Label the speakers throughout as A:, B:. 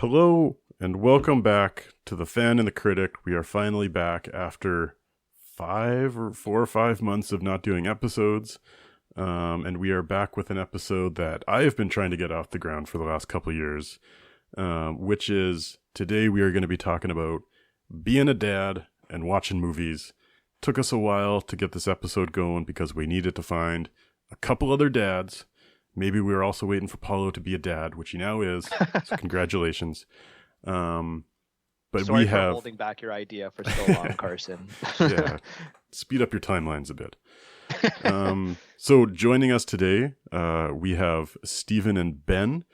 A: Hello and welcome back to The Fan and the Critic. We are finally back after 4 or 5 months of not doing episodes. And we are back with an episode that I have been trying to get off the ground for the last couple of years, which is today we are going to be talking about being a dad and watching movies. Took us a while to get this episode going because we needed to find a couple other dads. Maybe we were also waiting for Paulo to be a dad, which he now is. So congratulations. But
B: Sorry
A: we
B: for
A: have
B: holding back your idea for so long, Carson.
A: yeah, speed up your timelines a bit. So joining us today, we have Stephen and Ben.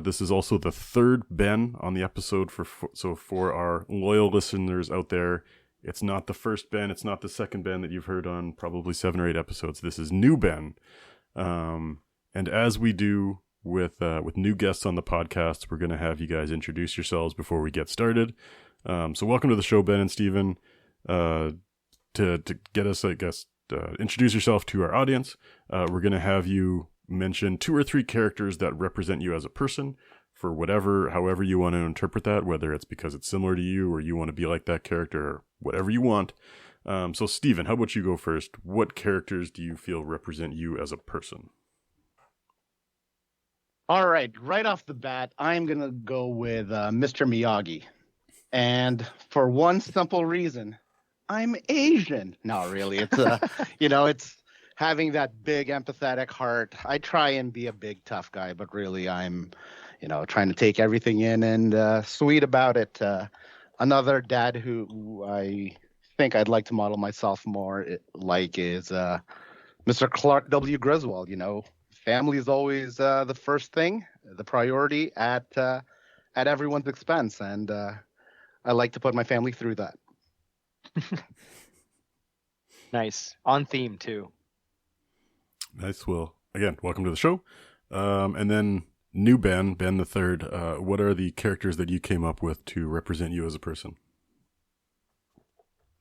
A: This is also the third Ben on the episode. For our loyal listeners out there, it's not the first Ben, it's not the second Ben that you've heard on probably 7 or 8 episodes. This is new Ben. And as we do with new guests on the podcast, we're going to have you guys introduce yourselves before we get started. So welcome to the show, Ben and Stephen. To get us, I guess, introduce yourself to our audience, we're going to have you mention 2 or 3 characters that represent you as a person for however you want to interpret that, whether it's because it's similar to you or you want to be like that character or whatever you want. So Stephen, how about you go first? What characters do you feel represent you as a person?
C: All right off the bat, I'm going to go with Mr. Miyagi. And for one simple reason, I'm Asian. No, really. It's, it's having that big empathetic heart. I try and be a big tough guy, but really I'm, trying to take everything in and sweet about it. Another dad who I think I'd like to model myself more like is Mr. Clark W. Griswold. Family is always the first thing, the priority at everyone's expense, and I like to put my family through that.
B: Nice. On theme, too.
A: Nice. Well, again, welcome to the show. And then new Ben the third. What are the characters that you came up with to represent you as a person?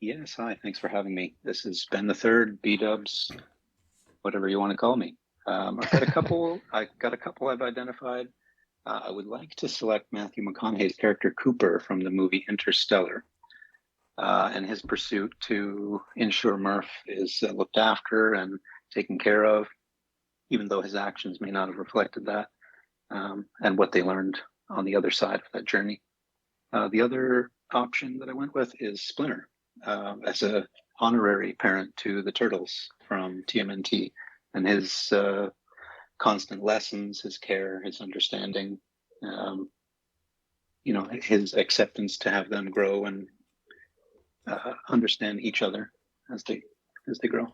D: Yes, hi. Thanks for having me. This is Ben the Third, B-dubs, whatever you want to call me. I've got a couple. I've identified. I would like to select Matthew McConaughey's character Cooper from the movie Interstellar, and his pursuit to ensure Murph is looked after and taken care of, even though his actions may not have reflected that, and what they learned on the other side of that journey. The other option that I went with is Splinter, as a honorary parent to the Turtles from TMNT. And his constant lessons, his care, his understanding, his acceptance to have them grow and understand each other as they grow.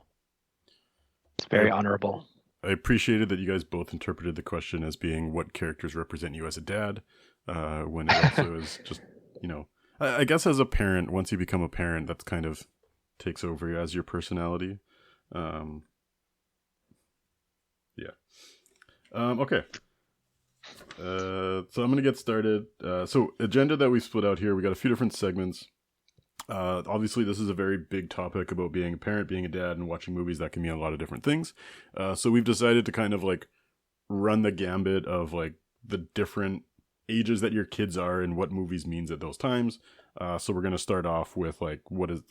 B: It's very honorable.
A: I appreciated that you guys both interpreted the question as being what characters represent you as a dad, when it also is just, I guess as a parent, once you become a parent, that's kind of takes over as your personality. Okay. So I'm going to get started. So agenda that we split out here, we got a few different segments. Obviously, this is a very big topic about being a parent, being a dad, and watching movies that can mean a lot of different things. So we've decided to kind of run the gambit of the different ages that your kids are and what movies means at those times. So we're going to start off with what is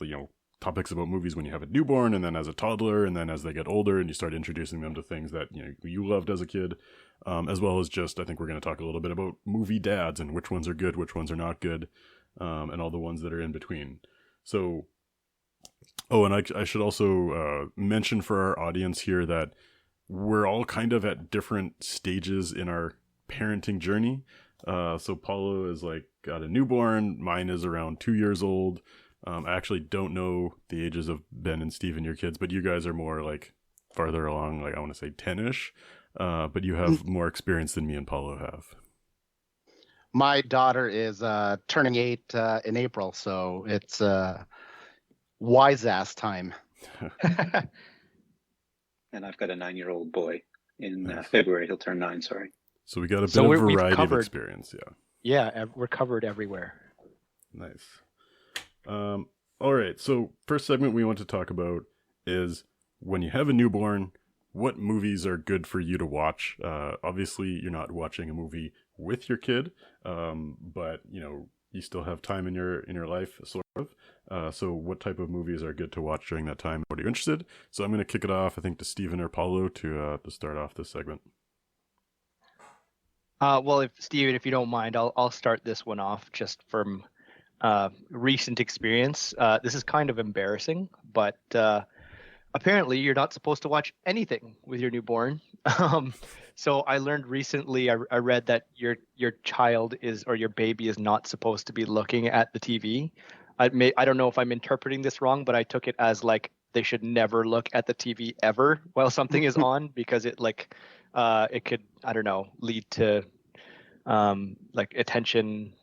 A: topics about movies when you have a newborn, and then as a toddler, and then as they get older and you start introducing them to things that you loved as a kid, as well as just I think we're going to talk a little bit about movie dads and which ones are good, which ones are not good, and all the ones that are in between. So and I should also mention for our audience here that we're all kind of at different stages in our parenting journey. So Paulo is got a newborn, mine is around 2 years old. I actually don't know the ages of Ben and Steven, your kids, but you guys are more farther along, I want to say 10-ish, but you have more experience than me and Paulo have.
C: My daughter is turning 8 in April, so it's wise ass time.
D: And I've got a 9-year-old boy in February. He'll turn 9, sorry.
A: So we got a bit of variety of experience,
B: Yeah, we're covered everywhere.
A: Nice. All right, so first segment we want to talk about is when you have a newborn, what movies are good for you to watch. Obviously, you're not watching a movie with your kid, but you still have time in your life, sort of. So, what type of movies are good to watch during that time? What are you interested? So, I'm going to kick it off, I think, to Stephen or Paulo to start off this segment.
B: Well, if Steven, if you don't mind, I'll start this one off just from recent experience. This is kind of embarrassing, but apparently you're not supposed to watch anything with your newborn. So I learned recently, I read that your child is, or your baby is not supposed to be looking at the TV. I don't know if I'm interpreting this wrong, but I took it as like they should never look at the TV ever while something is on, because it it could, I don't know, lead to like attention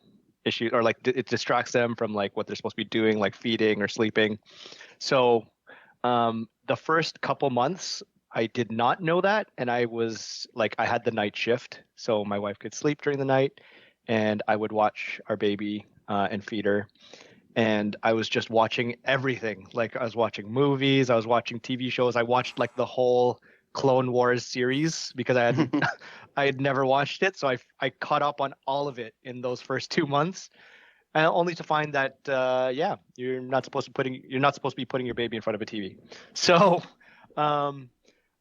B: issues, or like it distracts them from like what they're supposed to be doing, like feeding or sleeping. So the first couple months I did not know that, and I was like, I had the night shift, so my wife could sleep during the night, and I would watch our baby and feed her. And I was just watching everything. Like I was watching movies, I was watching TV shows. I watched like the whole Clone Wars series because I had never watched it, so I caught up on all of it in those first 2 months, only to find that yeah, you're not supposed to be putting your baby in front of a TV. So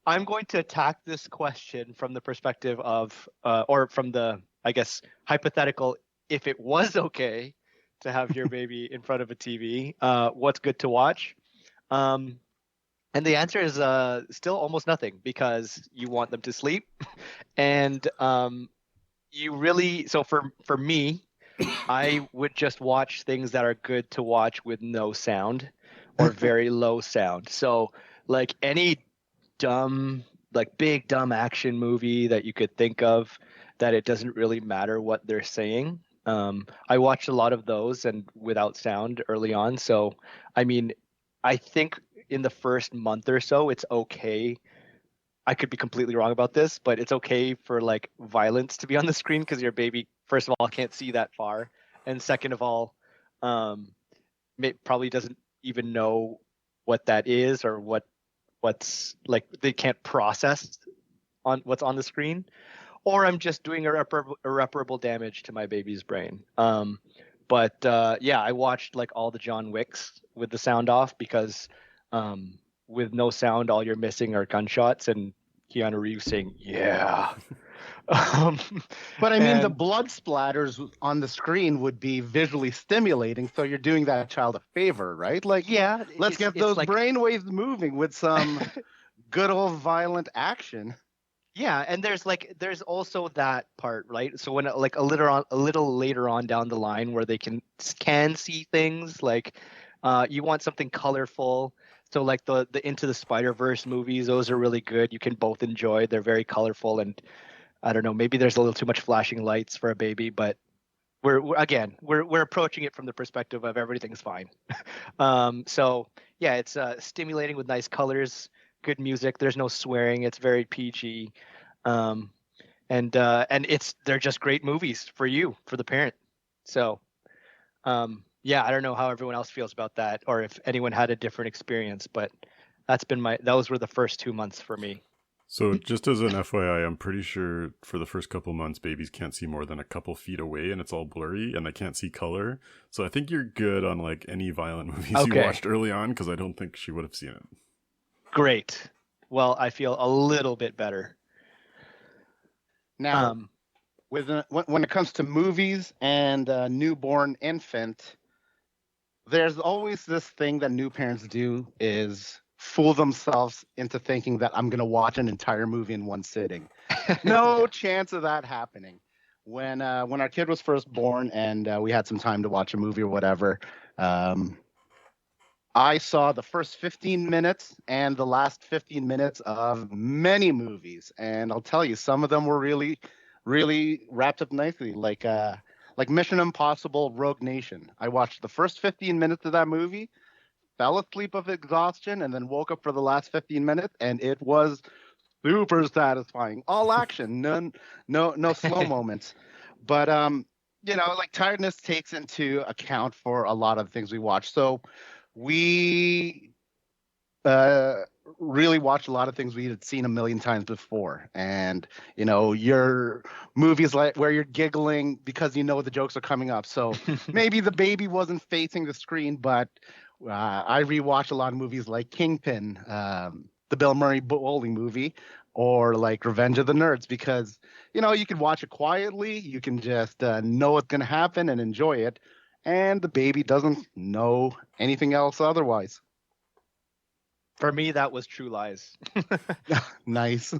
B: I'm going to attack this question from the perspective of, or from the, I guess, hypothetical, if it was okay to have your baby in front of a TV, what's good to watch? And the answer is still almost nothing, because you want them to sleep. And you really, so for me, I would just watch things that are good to watch with no sound or very low sound. So like any big dumb action movie that you could think of, that it doesn't really matter what they're saying. I watched a lot of those and without sound early on. So, I mean, I think in the first month or so, it's okay. I could be completely wrong about this, but it's okay for like violence to be on the screen, because your baby, first of all, can't see that far, and second of all, probably doesn't even know what that is, or what's like, they can't process on what's on the screen, or I'm just doing irreparable damage to my baby's brain. But yeah, I watched like all the John Wicks with the sound off, because with no sound, all you're missing are gunshots and Keanu Reeves saying, "Yeah."
C: But I mean, the blood splatters on the screen would be visually stimulating, so you're doing that child a favor, right? Like,
B: yeah,
C: let's get those brainwaves moving with some good old violent action.
B: Yeah, and there's also that part, right? So when like a little later on down the line, where they can see things, like you want something colorful. So like the Into the Spider-Verse movies, those are really good. You can both enjoy. They're very colorful, and I don't know, maybe there's a little too much flashing lights for a baby, but we're approaching it from the perspective of everything's fine. So yeah, it's stimulating with nice colors, good music. There's no swearing. It's very PG, and they're just great movies for you, for the parent. So yeah, I don't know how everyone else feels about that, or if anyone had a different experience, but those were the first 2 months for me.
A: So just as an FYI, I'm pretty sure for the first couple months, babies can't see more than a couple feet away, and it's all blurry, and they can't see color. So I think you're good on like any violent movies you watched early on, because I don't think she would have seen it.
B: Great. Well, I feel a little bit better.
C: Now, when it comes to movies and a newborn infant, there's always this thing that new parents do, is fool themselves into thinking that I'm going to watch an entire movie in one sitting. No chance of that happening. When our kid was first born and we had some time to watch a movie or whatever, I saw the first 15 minutes and the last 15 minutes of many movies, and I'll tell you, some of them were really, really wrapped up nicely, like Mission Impossible: Rogue Nation. I watched the first 15 minutes of that movie, fell asleep of exhaustion, and then woke up for the last 15 minutes, and it was super satisfying. All action, no slow moments. But like, tiredness takes into account for a lot of things we watch. So we really watched a lot of things we had seen a million times before. And, you know, your movies like where you're giggling because you know the jokes are coming up. So maybe the baby wasn't facing the screen, but I rewatch a lot of movies like Kingpin, the Bill Murray bowling movie, or like Revenge of the Nerds, because, you know, you can watch it quietly. You can just know what's going to happen and enjoy it. And the baby doesn't know anything else otherwise.
B: For me, that was True Lies.
C: Nice.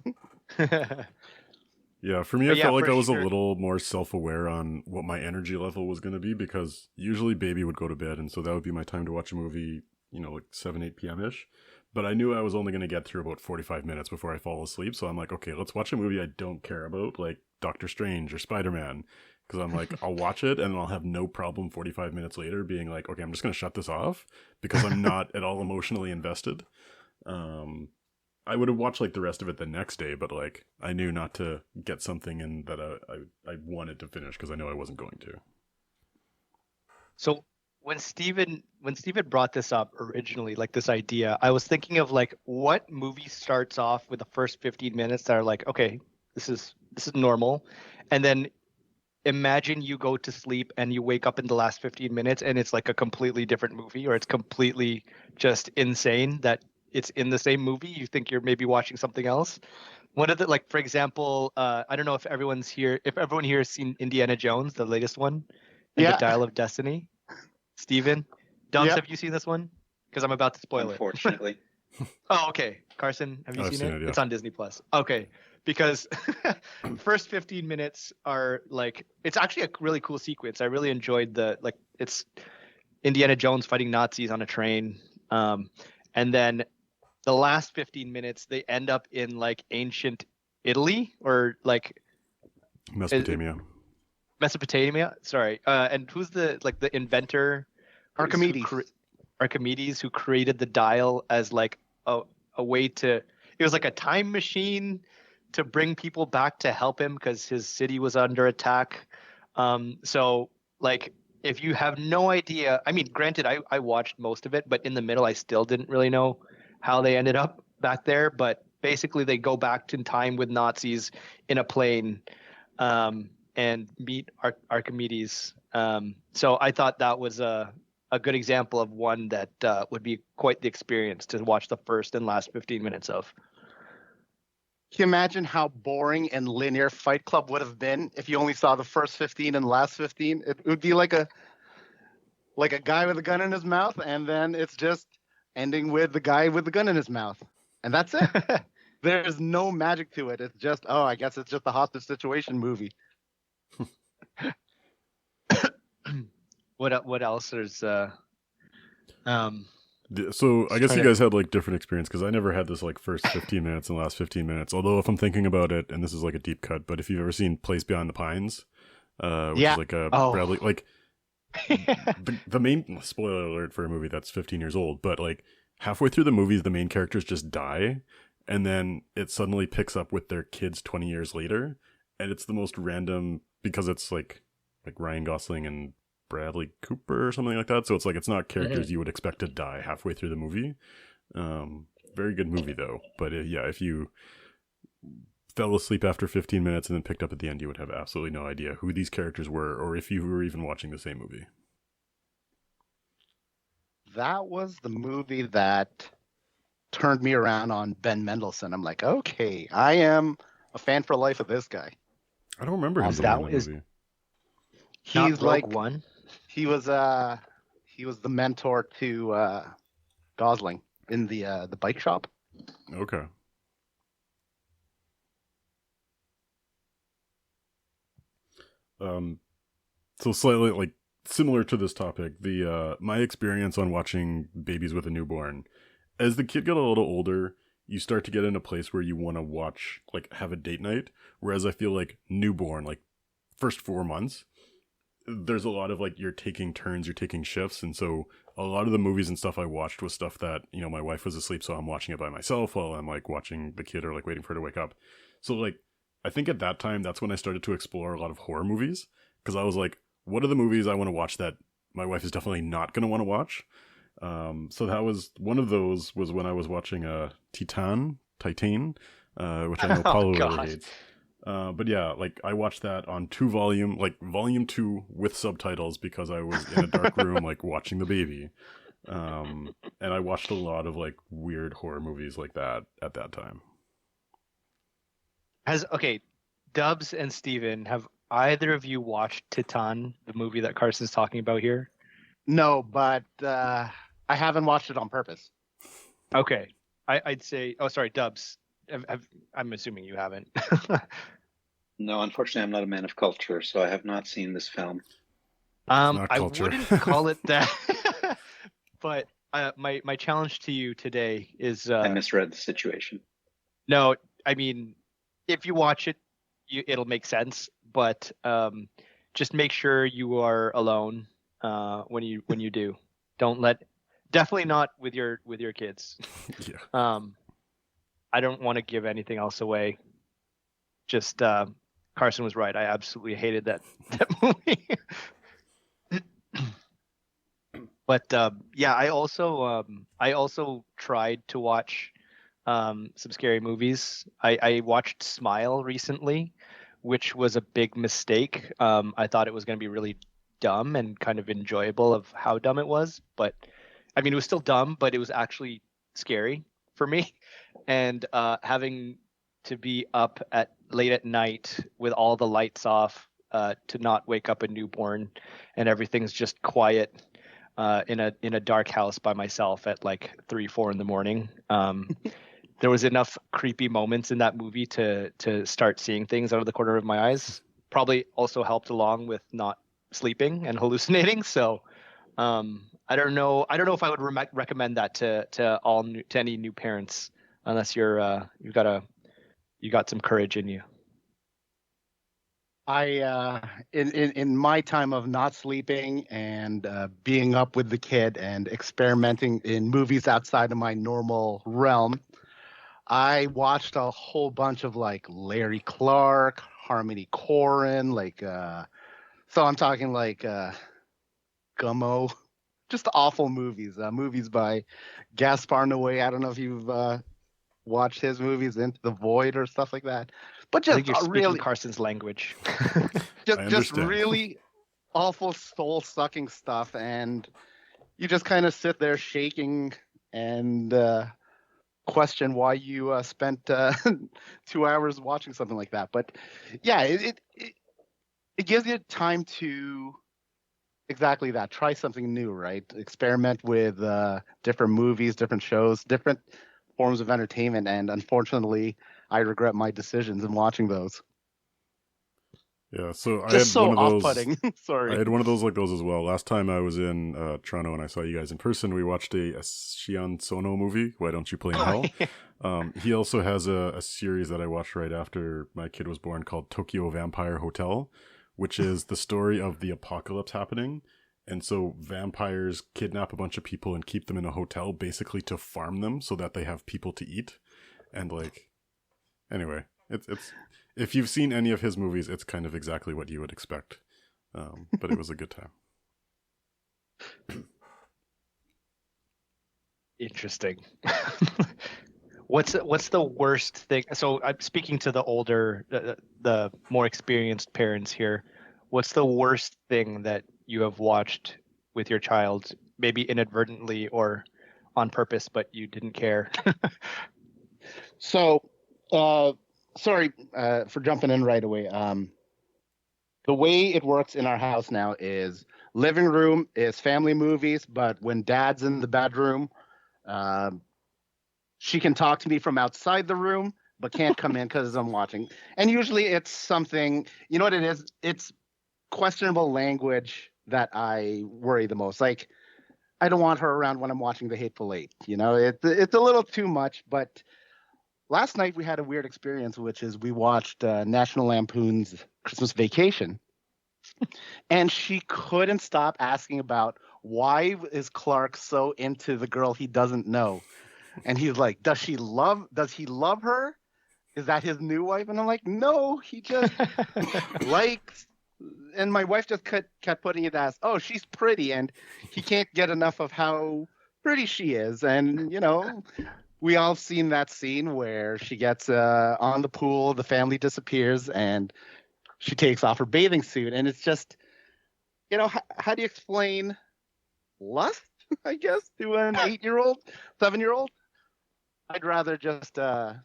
A: Yeah, for me,
B: But
A: I
B: yeah,
A: felt like
B: for
A: I was a
B: sure.
A: little more self-aware on what my energy level was going to be, because usually baby would go to bed, and so that would be my time to watch a movie, you know, like 7, 8 p.m.-ish. But I knew I was only going to get through about 45 minutes before I fall asleep, so I'm like, okay, let's watch a movie I don't care about, like Doctor Strange or Spider-Man, because I'm like, I'll watch it, and I'll have no problem 45 minutes later being like, okay, I'm just going to shut this off, because I'm not at all emotionally invested. I would have watched like the rest of it the next day, but like I knew not to get something in that I wanted to finish because I know I wasn't going to.
B: So when Steven brought this up originally, like this idea, I was thinking of like what movie starts off with the first 15 minutes that are like, okay, this is normal, and then imagine you go to sleep and you wake up in the last 15 minutes and it's like a completely different movie, or it's completely just insane that it's in the same movie. You think you're maybe watching something else. One of the, like, for example, I don't know if everyone here has seen Indiana Jones, the latest one, and the
C: Yeah.
B: Dial of Destiny. Steven, Dubs,
C: Yep.
B: have you seen this one? Because I'm about to spoil it.
D: Unfortunately.
B: Oh, okay. Carson, have you
A: I've
B: seen it?
A: yeah.
B: It's on Disney Plus. Okay. Because first 15 minutes are like, it's actually a really cool sequence. I really enjoyed it's Indiana Jones fighting Nazis on a train. And then the last 15 minutes, they end up in like ancient Italy, or like
A: Mesopotamia.
B: Mesopotamia. Sorry. And who's the inventor? Archimedes, who created the dial as like a way to, it was like a time machine to bring people back to help him because his city was under attack. So like, if you have no idea, I mean, granted, I watched most of it, but in the middle, I still didn't really know how they ended up back there. But basically, they go back in time with Nazis in a plane, and meet Archimedes. So I thought that was a good example of one that would be quite the experience to watch the first and last 15 minutes of.
C: Can you imagine how boring and linear Fight Club would have been if you only saw the first 15 and last 15? It would be like a guy with a gun in his mouth, and then it's just ending with the guy with the gun in his mouth. And that's it. There's no magic to it. It's just, oh, I guess it's just a hostage situation movie.
B: What else? There's
A: So I guess you guys had like different experience, because I never had this like first 15 minutes and last 15 minutes. Although if I'm thinking about it, and this is like a deep cut, but if you've ever seen Place Beyond the Pines, which is like a Bradley, like the main, spoiler alert for a movie that's 15 years old, but like halfway through the movies, the main characters just die, and then it suddenly picks up with their kids 20 years later, and it's the most random, because it's like Ryan Gosling and Bradley Cooper or something like that. So it's like, it's not characters you would expect to die halfway through the movie. Very good movie though. But if you fell asleep after 15 minutes and then picked up at the end, you would have absolutely no idea who these characters were, or if you were even watching the same movie.
C: That was the movie that turned me around on Ben Mendelsohn. I'm like, okay, I am a fan for life of this guy.
A: I don't remember him in that movie.
C: He's like
B: one.
C: He was the mentor to Gosling in the bike shop.
A: Okay. So slightly like similar to this topic, the my experience on watching Babies with a Newborn, as the kid got a little older, you start to get in a place where you want to watch, like, have a date night. Whereas I feel like Newborn, like first 4 months, there's a lot of like, you're taking turns, you're taking shifts, and so a lot of the movies and stuff I watched was stuff that, you know, my wife was asleep, so I'm watching it by myself while I'm like watching the kid or like waiting for her to wake up. So like, I think at that time, that's when I started to explore a lot of horror movies, because I was like, what are the movies I want to watch that my wife is definitely not going to want to watch? So that was one of those was when I was watching Titan, which I know
B: Oh
A: Paulo really
B: God.
A: hates. But yeah, like I watched that on volume 2 with subtitles because I was in a dark room, like watching the baby. And I watched a lot of like weird horror movies like that at that time.
B: Okay, Dubs and Steven, have either of you watched Titan, the movie that Carson's talking about here?
C: No, but I haven't watched it on purpose.
B: Okay, I'd say. Oh, sorry, Dubs. I'm assuming you haven't.
D: No, unfortunately, I'm not a man of culture, so I have not seen this film.
A: not
B: I
A: culture.
B: wouldn't call it that. But my challenge to you today is
D: I misread the situation.
B: no. I mean, if you watch it, it'll make sense. But just make sure you are alone when you do. Don't definitely not with your kids.
A: Yeah.
B: I don't want to give anything else away. Just Carson was right. I absolutely hated that movie. But yeah, I also tried to watch some scary movies. I watched Smile recently, which was a big mistake. I thought it was going to be really dumb and kind of enjoyable of how dumb it was, but I mean, it was still dumb, but it was actually scary for me. And having to be up at late at night with all the lights off, to not wake up a newborn, and everything's just quiet in a dark house by myself at like 3-4 in the morning. There was enough creepy moments in that movie to start seeing things out of the corner of my eyes. Probably also helped along with not sleeping and hallucinating. So I don't know if I would recommend that to any new parents, unless you got some courage in you.
C: I in my time of not sleeping and being up with the kid and experimenting in movies outside of my normal realm, I watched a whole bunch of like Larry Clark, Harmony Korine, like so I'm talking like Gummo, just awful movies. Movies by Gaspar Noé. I don't know if you've watched his movies, Into the Void or stuff like that. But
B: I
C: just
B: think you're speaking
C: really,
B: Carson's language.
C: just
A: understand.
C: really awful soul sucking stuff, and you just kind of sit there shaking and question why you spent 2 hours watching something like that. But yeah, it gives you time to exactly that. Try something new, right? Experiment with different movies, different shows, different forms of entertainment. And unfortunately, I regret my decisions in watching those.
A: Yeah, so I
C: Just
A: had
C: so
A: one of those.
C: off-putting. Sorry.
A: I had one of those like those as well. Last time I was in Toronto and I saw you guys in person, we watched a Shion Sono movie, Why Don't You Play in Hell? He also has a series that I watched right after my kid was born called Tokyo Vampire Hotel, which is the story of the apocalypse happening. And so vampires kidnap a bunch of people and keep them in a hotel basically to farm them so that they have people to eat. And like, anyway, it's if you've seen any of his movies, it's kind of exactly what you would expect. But it was a good time.
B: Interesting. What's the worst thing? So I'm speaking to the older, the more experienced parents here. What's the worst thing that you have watched with your child, maybe inadvertently or on purpose, but you didn't care?
C: So, sorry for jumping in right away. The way it works in our house now is living room is family movies, but when dad's in the bedroom, she can talk to me from outside the room, but can't come in because I'm watching. And usually it's something, you know what it is? It's questionable language that I worry the most. Like, I don't want her around when I'm watching The Hateful Eight. You know, it's a little too much, but last night we had a weird experience, which is we watched National Lampoon's Christmas Vacation, and she couldn't stop asking about why is Clark so into the girl he doesn't know, and he's like, does he love her? Is that his new wife? And I'm like, no, he just likes. And my wife just kept putting it as, oh, she's pretty, and he can't get enough of how pretty she is. And, we all seen that scene where she gets on the pool, the family disappears, and she takes off her bathing suit. And it's just, how do you explain lust, I guess, to an 8-year-old, 7-year-old? I'd rather just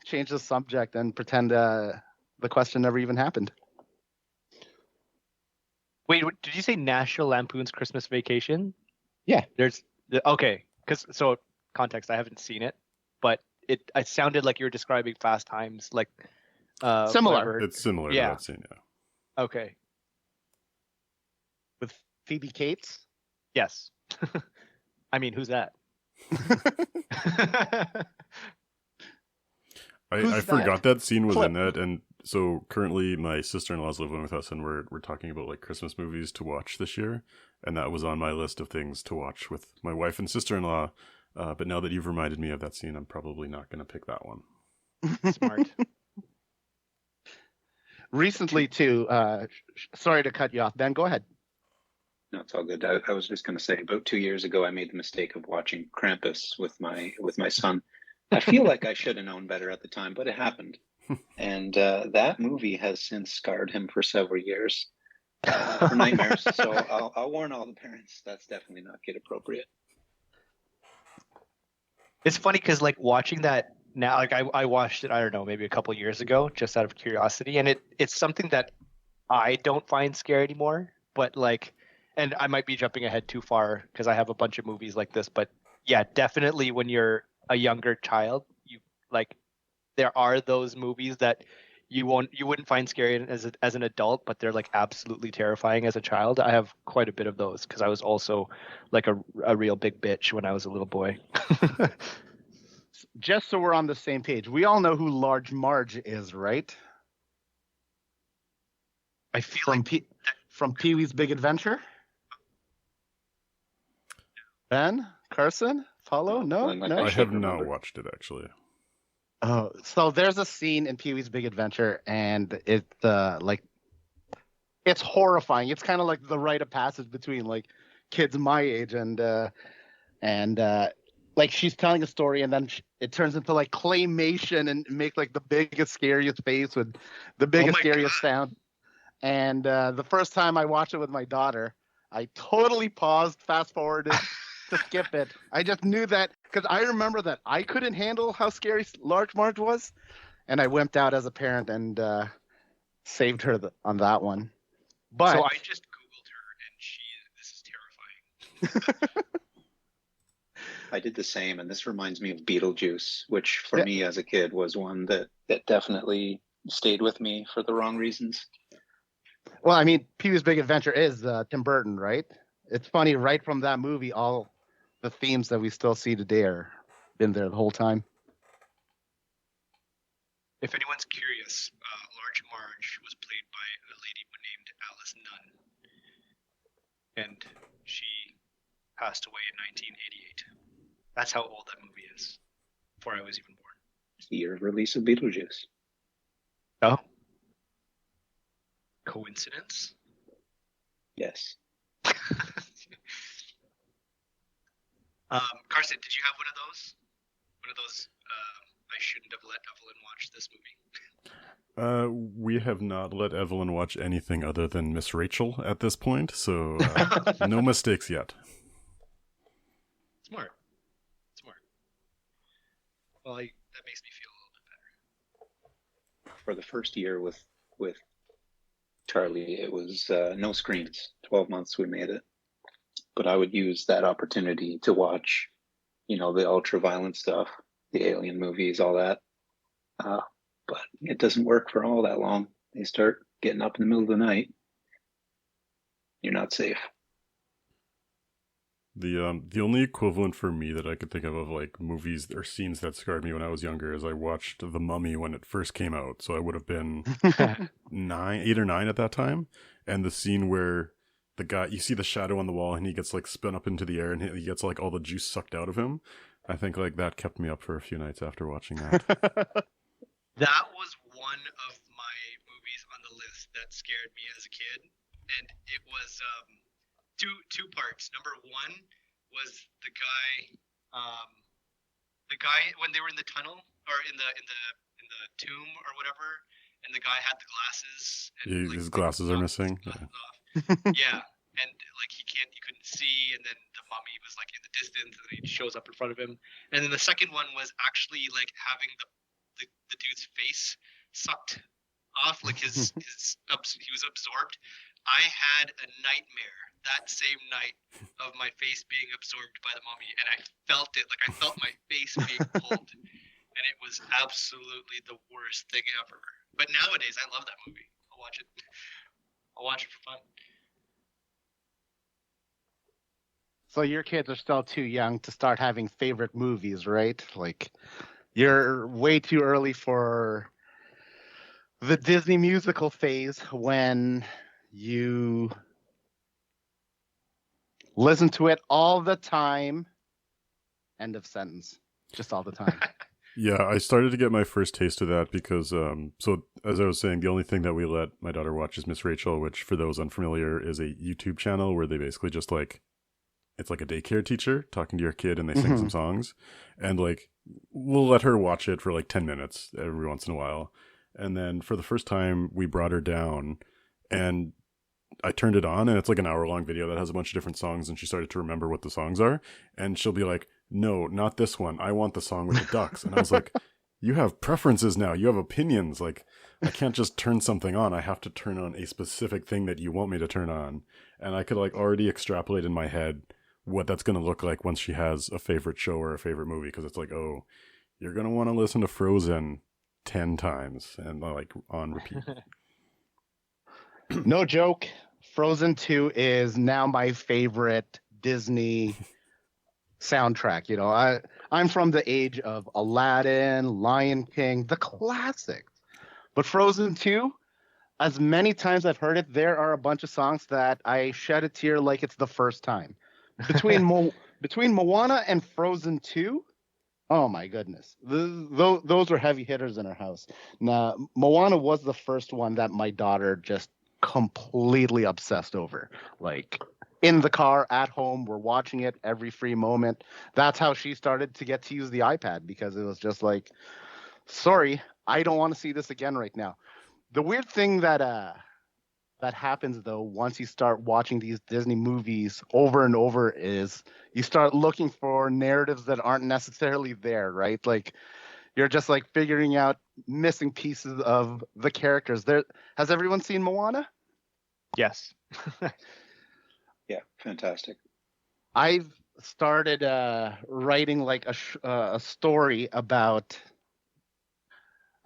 C: change the subject and pretend the question never even happened.
B: Wait, did you say National Lampoon's Christmas Vacation?
C: Yeah.
B: Okay, so context, I haven't seen it, but it sounded like you were describing Fast Times, like
C: Similar.
B: whatever.
A: It's similar to that scene, yeah.
B: Okay.
C: With Phoebe Cates?
B: Yes. I mean, who's that?
A: I forgot that scene was
C: Clip.
A: in that, and so currently my sister-in-law's living with us, and we're talking about like Christmas movies to watch this year, and that was on my list of things to watch with my wife and sister-in-law. But now that you've reminded me of that scene, I'm probably not going to pick that one.
B: Smart.
C: Recently, too. Sorry to cut you off, Ben. Go ahead.
D: No, it's all good. I was just going to say, about 2 years ago, I made the mistake of watching Krampus with my son. I feel like I should have known better at the time, but it happened. And that movie has since scarred him for several years for nightmares. So I'll warn all the parents, that's definitely not kid appropriate.
B: It's funny because like watching that now, like I watched it, I don't know, maybe a couple years ago, just out of curiosity, and it's something that I don't find scary anymore. But like, and I might be jumping ahead too far because I have a bunch of movies like this. But yeah, definitely when you're a younger child, there are those movies that you wouldn't find scary as an adult, but they're like absolutely terrifying as a child. I have quite a bit of those because I was also like a real big bitch when I was a little boy.
C: Just so we're on the same page, we all know who Large Marge is, right?
B: I feel
C: from Pee-wee's Big Adventure. Ben, Carson, follow? No.
A: I have not watched it actually.
C: Oh, so there's a scene in Pee-wee's Big Adventure, and it's it's horrifying. It's kind of like the rite of passage between like kids my age and like she's telling a story, and then it turns into like claymation and make like the biggest, scariest face with the biggest, scariest sound. And the first time I watched it with my daughter, I totally paused, fast forwarded to skip it. I just knew that because I remember that I couldn't handle how scary Large Marge was, and I wimped out as a parent and saved her on that one. But
B: so I just Googled her, and this is terrifying.
D: I did the same, and this reminds me of Beetlejuice, which for me as a kid was one that definitely stayed with me for the wrong reasons.
C: Well, I mean, Pee-wee's Big Adventure is Tim Burton, right? It's funny, right from that movie, all the themes that we still see today are been there the whole time.
B: If anyone's curious, Large Marge was played by a lady named Alice Nunn, and she passed away in 1988. That's how old that movie is, before I was even born.
D: The year of release of Beetlejuice.
B: Oh. Coincidence?
D: Yes.
B: Carson, did you have one of those? One of those, I shouldn't have let Evelyn watch this movie?
A: We have not let Evelyn watch anything other than Miss Rachel at this point, so no mistakes yet.
B: Smart. Well, that makes me feel a little bit better.
D: For the first year with Charlie, it was no screens. 12 months we made it. But I would use that opportunity to watch, the ultra-violent stuff, the alien movies, all that. But it doesn't work for all that long. They start getting up in the middle of the night. You're not safe.
A: The only equivalent for me that I could think of like movies or scenes that scarred me when I was younger is I watched The Mummy when it first came out. So I would have been 8 or 9 at that time. And the scene where the guy, you see the shadow on the wall and he gets like spun up into the air and he gets like all the juice sucked out of him. I think like that kept me up for a few nights after watching that.
B: That was one of my movies on the list that scared me as a kid. And it was two parts. Number one was the guy The guy when they were in the tunnel or in the tomb or whatever, and the guy had the glasses and
A: His glasses are missing. Yeah.
B: Yeah, and like he couldn't see, and then the mummy was like in the distance, and then he shows up in front of him. And then the second one was actually like having the dude's face sucked off, like he was absorbed. I had a nightmare that same night of my face being absorbed by the mummy, and I felt it, like I felt my face being pulled, and it was absolutely the worst thing ever. But nowadays, I love that movie. I'll watch it. I'll watch it for fun.
C: So your kids are still too young to start having favorite movies, right? Like, you're way too early for the Disney musical phase when you listen to it all the time. End of sentence. Just all the time.
A: Yeah, I started to get my first taste of that because, so as I was saying, the only thing that we let my daughter watch is Miss Rachel, which for those unfamiliar is a YouTube channel where they basically just like, it's like a daycare teacher talking to your kid and they sing some songs. And like, we'll let her watch it for like 10 minutes every once in a while. And then for the first time, we brought her down and I turned it on and it's like an hour-long video that has a bunch of different songs and she started to remember what the songs are. And she'll be like, no, not this one. I want the song with the ducks. And I was like, you have preferences now. You have opinions. Like, I can't just turn something on. I have to turn on a specific thing that you want me to turn on. And I could like already extrapolate in my head what that's going to look like once she has a favorite show or a favorite movie. Because it's like, oh, you're going to want to listen to Frozen 10 times and like on repeat.
C: No joke. Frozen 2 is now my favorite Disney soundtrack. You know, I'm from the age of Aladdin, Lion King, the classics. But Frozen 2, as many times I've heard it, there are a bunch of songs that I shed a tear like it's the first time. Between Moana and Frozen 2, oh my goodness. Those are heavy hitters in our house. Now, Moana was the first one that my daughter just completely obsessed over. Like, in the car, at home, we're watching it every free moment. That's how she started to get to use the iPad, because it was just like, sorry, I don't want to see this again right now. The weird thing that happens though once you start watching these Disney movies over and over is you start looking for narratives that aren't necessarily there, right? Like, you're just like figuring out missing pieces of the characters. Has everyone seen Moana?
B: Yes.
D: Yeah, fantastic.
C: I've started writing like a story about.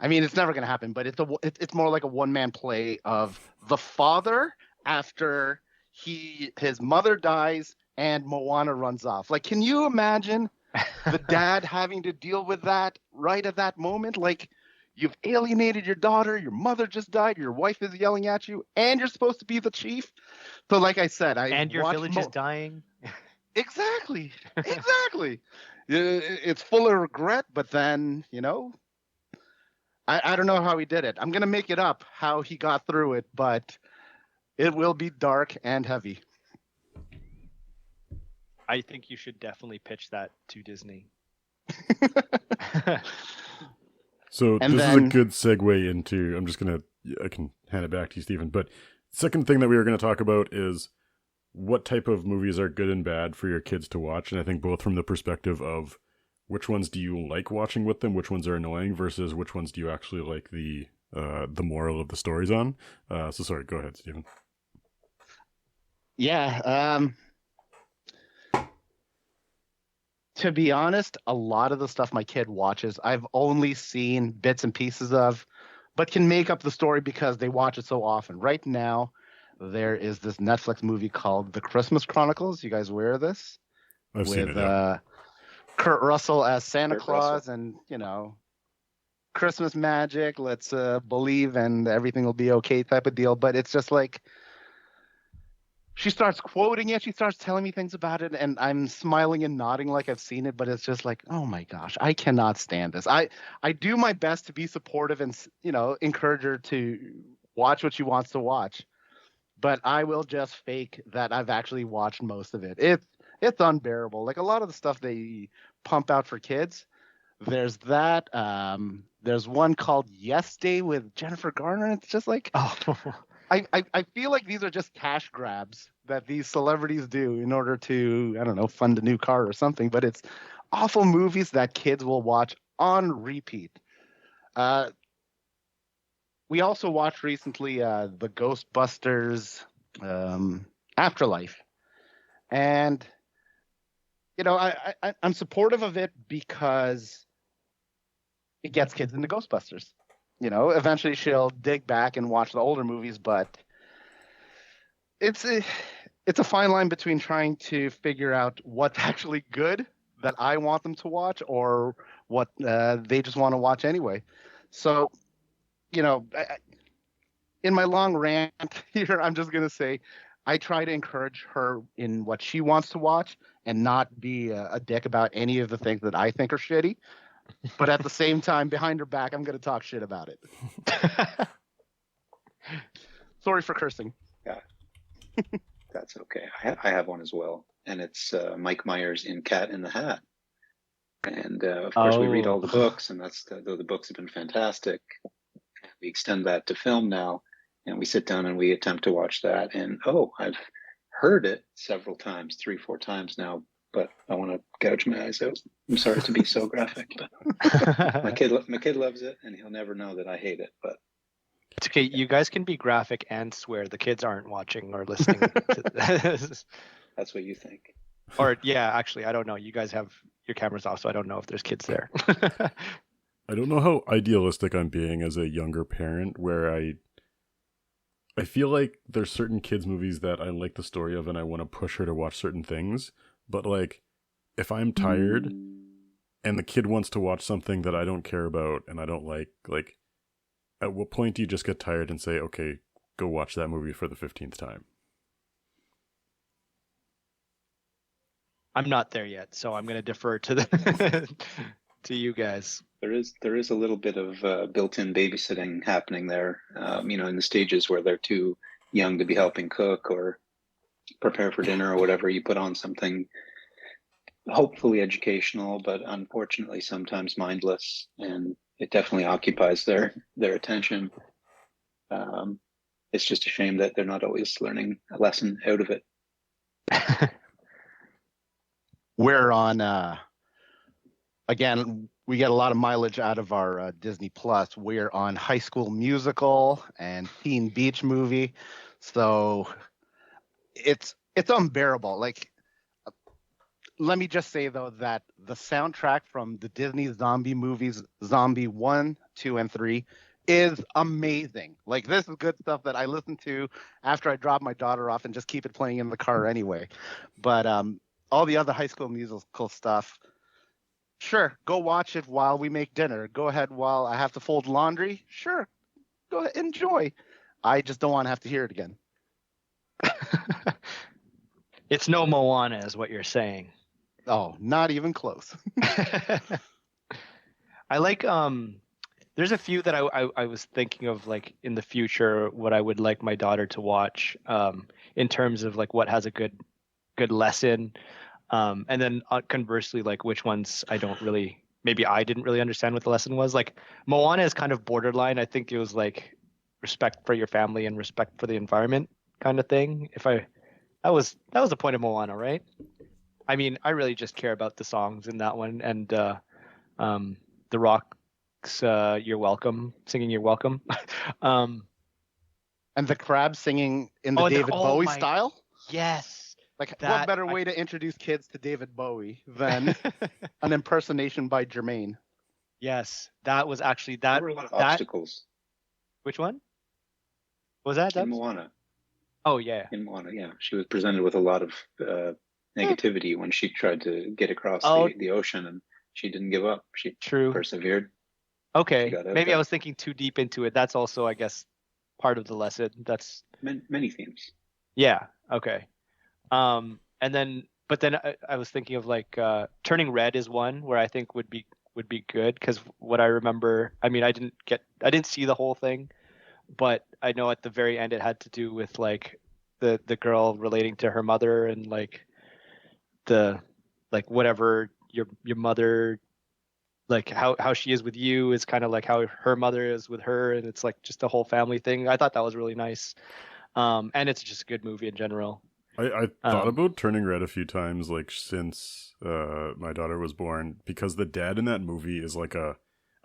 C: I mean, it's never going to happen, but it's more like a one-man play of the father after his mother dies and Moana runs off. Like, can you imagine the dad having to deal with that right at that moment? Like, you've alienated your daughter, your mother just died, your wife is yelling at you, and you're supposed to be the chief. So like I said,
B: and your village is dying.
C: Exactly. It's full of regret, but then, you know, I don't know how he did it. I'm going to make it up how he got through it, but it will be dark and heavy.
B: I think you should definitely pitch that to Disney.
A: So this is a good segue into, I can hand it back to you, Stephen. But second thing that we were going to talk about is what type of movies are good and bad for your kids to watch. And I think both from the perspective of which ones do you like watching with them, which ones are annoying, versus which ones do you actually like the moral of the stories on. So sorry, go ahead, Stephen.
C: Yeah. To be honest, a lot of the stuff my kid watches, I've only seen bits and pieces of, but can make up the story because they watch it so often. Right now, there is this Netflix movie called The Christmas Chronicles. You guys aware of this?
A: I've seen it, yeah.
C: Kurt Russell as Santa Claus, and, you know, Christmas magic, let's believe and everything will be okay type of deal. But it's just like, she starts quoting it. She starts telling me things about it, and I'm smiling and nodding like I've seen it. But it's just like, oh my gosh, I cannot stand this. I do my best to be supportive and, you know, encourage her to watch what she wants to watch. But I will just fake that I've actually watched most of it. it's unbearable. Like a lot of the stuff they pump out for kids. There's that. There's one called Yes Day with Jennifer Garner. It's just like
B: Oh,
C: I feel like these are just cash grabs that these celebrities do in order to, I don't know, fund a new car or something. But it's awful movies that kids will watch on repeat. We also watched recently the Ghostbusters Afterlife. And, I'm supportive of it because it gets kids into Ghostbusters. Eventually she'll dig back and watch the older movies, but it's a fine line between trying to figure out what's actually good that I want them to watch or what they just want to watch anyway. So, in my long rant here, I'm just going to say I try to encourage her in what she wants to watch and not be a dick about any of the things that I think are shitty. But at the same time, behind her back, I'm going to talk shit about it. Sorry for cursing.
D: Yeah, that's okay. I have one as well, and it's Mike Myers in Cat in the Hat. And of course, we read all the books, and though the books have been fantastic. We extend that to film now, and we sit down and we attempt to watch that. And I've heard it several times, 3-4 times now, but I want to gouge my eyes out. I'm sorry to be so graphic, but my kid loves it, and he'll never know that I hate it. But
B: it's okay. You guys can be graphic and swear. The kids aren't watching or listening to this.
D: That's what you think.
B: Or yeah, actually, I don't know. You guys have your cameras off, so I don't know if there's kids there.
A: I don't know how idealistic I'm being as a younger parent, where I feel like there's certain kids' movies that I like the story of and I want to push her to watch certain things. But like, if I'm tired and the kid wants to watch something that I don't care about and I don't like, at what point do you just get tired and say, okay, go watch that movie for the 15th time?
B: I'm not there yet, so I'm going to defer to the to you guys.
D: There is a little bit of built-in babysitting happening there, in the stages where they're too young to be helping cook or prepare for dinner or whatever. You put on something hopefully educational, but unfortunately sometimes mindless, and it definitely occupies their attention. It's just a shame that they're not always learning a lesson out of it.
C: We're on, again, we get a lot of mileage out of our Disney Plus. We're on High School Musical and Teen Beach Movie. So it's unbearable. Like, let me just say, though, that the soundtrack from the Disney zombie movies, Zombie 1, 2, and 3, is amazing. Like, this is good stuff that I listen to after I drop my daughter off and just keep it playing in the car anyway. But all the other High School Musical stuff, sure, go watch it while we make dinner. Go ahead while I have to fold laundry. Sure, go ahead, enjoy. I just don't want to have to hear it again.
B: It's no Moana, is what you're saying.
C: Oh, not even close.
B: I like there's a few that I was thinking of, like, in the future, what I would like my daughter to watch in terms of like what has a good lesson, and then conversely, like, which ones I didn't really understand what the lesson was. Like, Moana is kind of borderline. I think it was like respect for your family and respect for the environment kind of thing. That was the point of Moana, right? I mean, I really just care about the songs in that one, and The Rock's "You're Welcome," singing "You're Welcome,"
C: and the crab singing in the David Bowie style.
B: Yes.
C: Like, what better way to introduce kids to David Bowie than an impersonation by Jermaine?
B: Yes, that was actually
D: There were a lot of obstacles.
B: Which one? Was that?
D: In Moana.
B: Oh, yeah.
D: In Moana, yeah. She was presented with a lot of negativity when she tried to get across the ocean, and she didn't give up. She persevered.
B: Okay, maybe I was thinking too deep into it. That's also, I guess, part of the lesson. That's
D: many themes.
B: Yeah. Okay. And then, but then I was thinking of like Turning Red is one where I think would be good, because what I remember, I mean, I didn't see the whole thing, but I know at the very end it had to do with like the girl relating to her mother, and like the like whatever your mother, like how she is with you is kind of like how her mother is with her, and it's like just a whole family thing. I thought that was really nice. And it's just a good movie in general.
A: I thought about Turning Red a few times, like since my daughter was born, because the dad in that movie is like a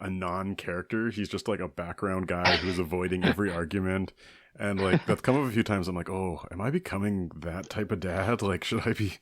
A: non-character. He's just like a background guy who's avoiding every argument, and like that's come up a few times. I'm like, oh, am I becoming that type of dad? Like, should I be,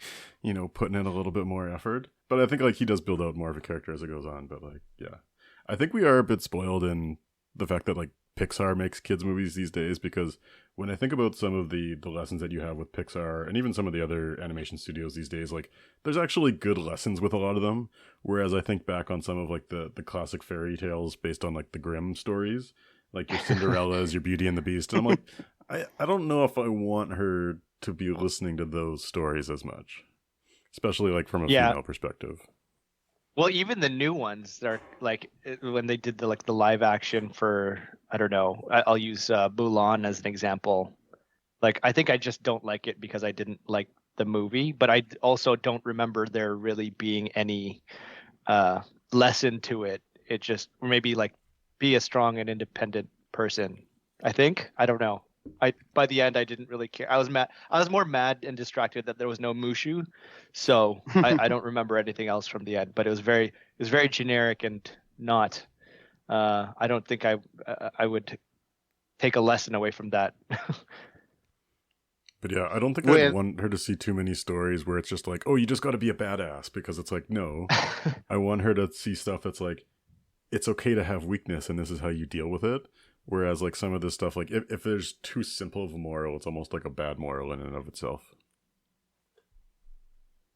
A: putting in a little bit more effort? But I think like he does build out more of a character as it goes on. But like, yeah, I think we are a bit spoiled in the fact that like Pixar makes kids movies these days, because when I think about some of the lessons that you have with Pixar and even some of the other animation studios these days, like there's actually good lessons with a lot of them. Whereas I think back on some of like the classic fairy tales based on like the Grimm stories, like your Cinderella's, your Beauty and the Beast. And I'm like, I don't know if I want her to be listening to those stories as much, especially like from a female perspective.
B: Well, even the new ones are like when they did the live action for, I don't know, I'll use Mulan as an example. Like I think I just don't like it because I didn't like the movie, but I also don't remember there really being any lesson to it. It just maybe like be a strong and independent person. I think. I don't know. By the end I didn't really care. I was mad. I was more mad and distracted that there was no Mushu, so I don't remember anything else from the end. But it was very generic and not. I don't think I would take a lesson away from that.
A: But yeah, I don't think I'd want her to see too many stories where it's just like, oh, you just got to be a badass, because it's like, no, I want her to see stuff that's like, it's okay to have weakness and this is how you deal with it. Whereas like some of this stuff, like if there's too simple of a moral, it's almost like a bad moral in and of itself.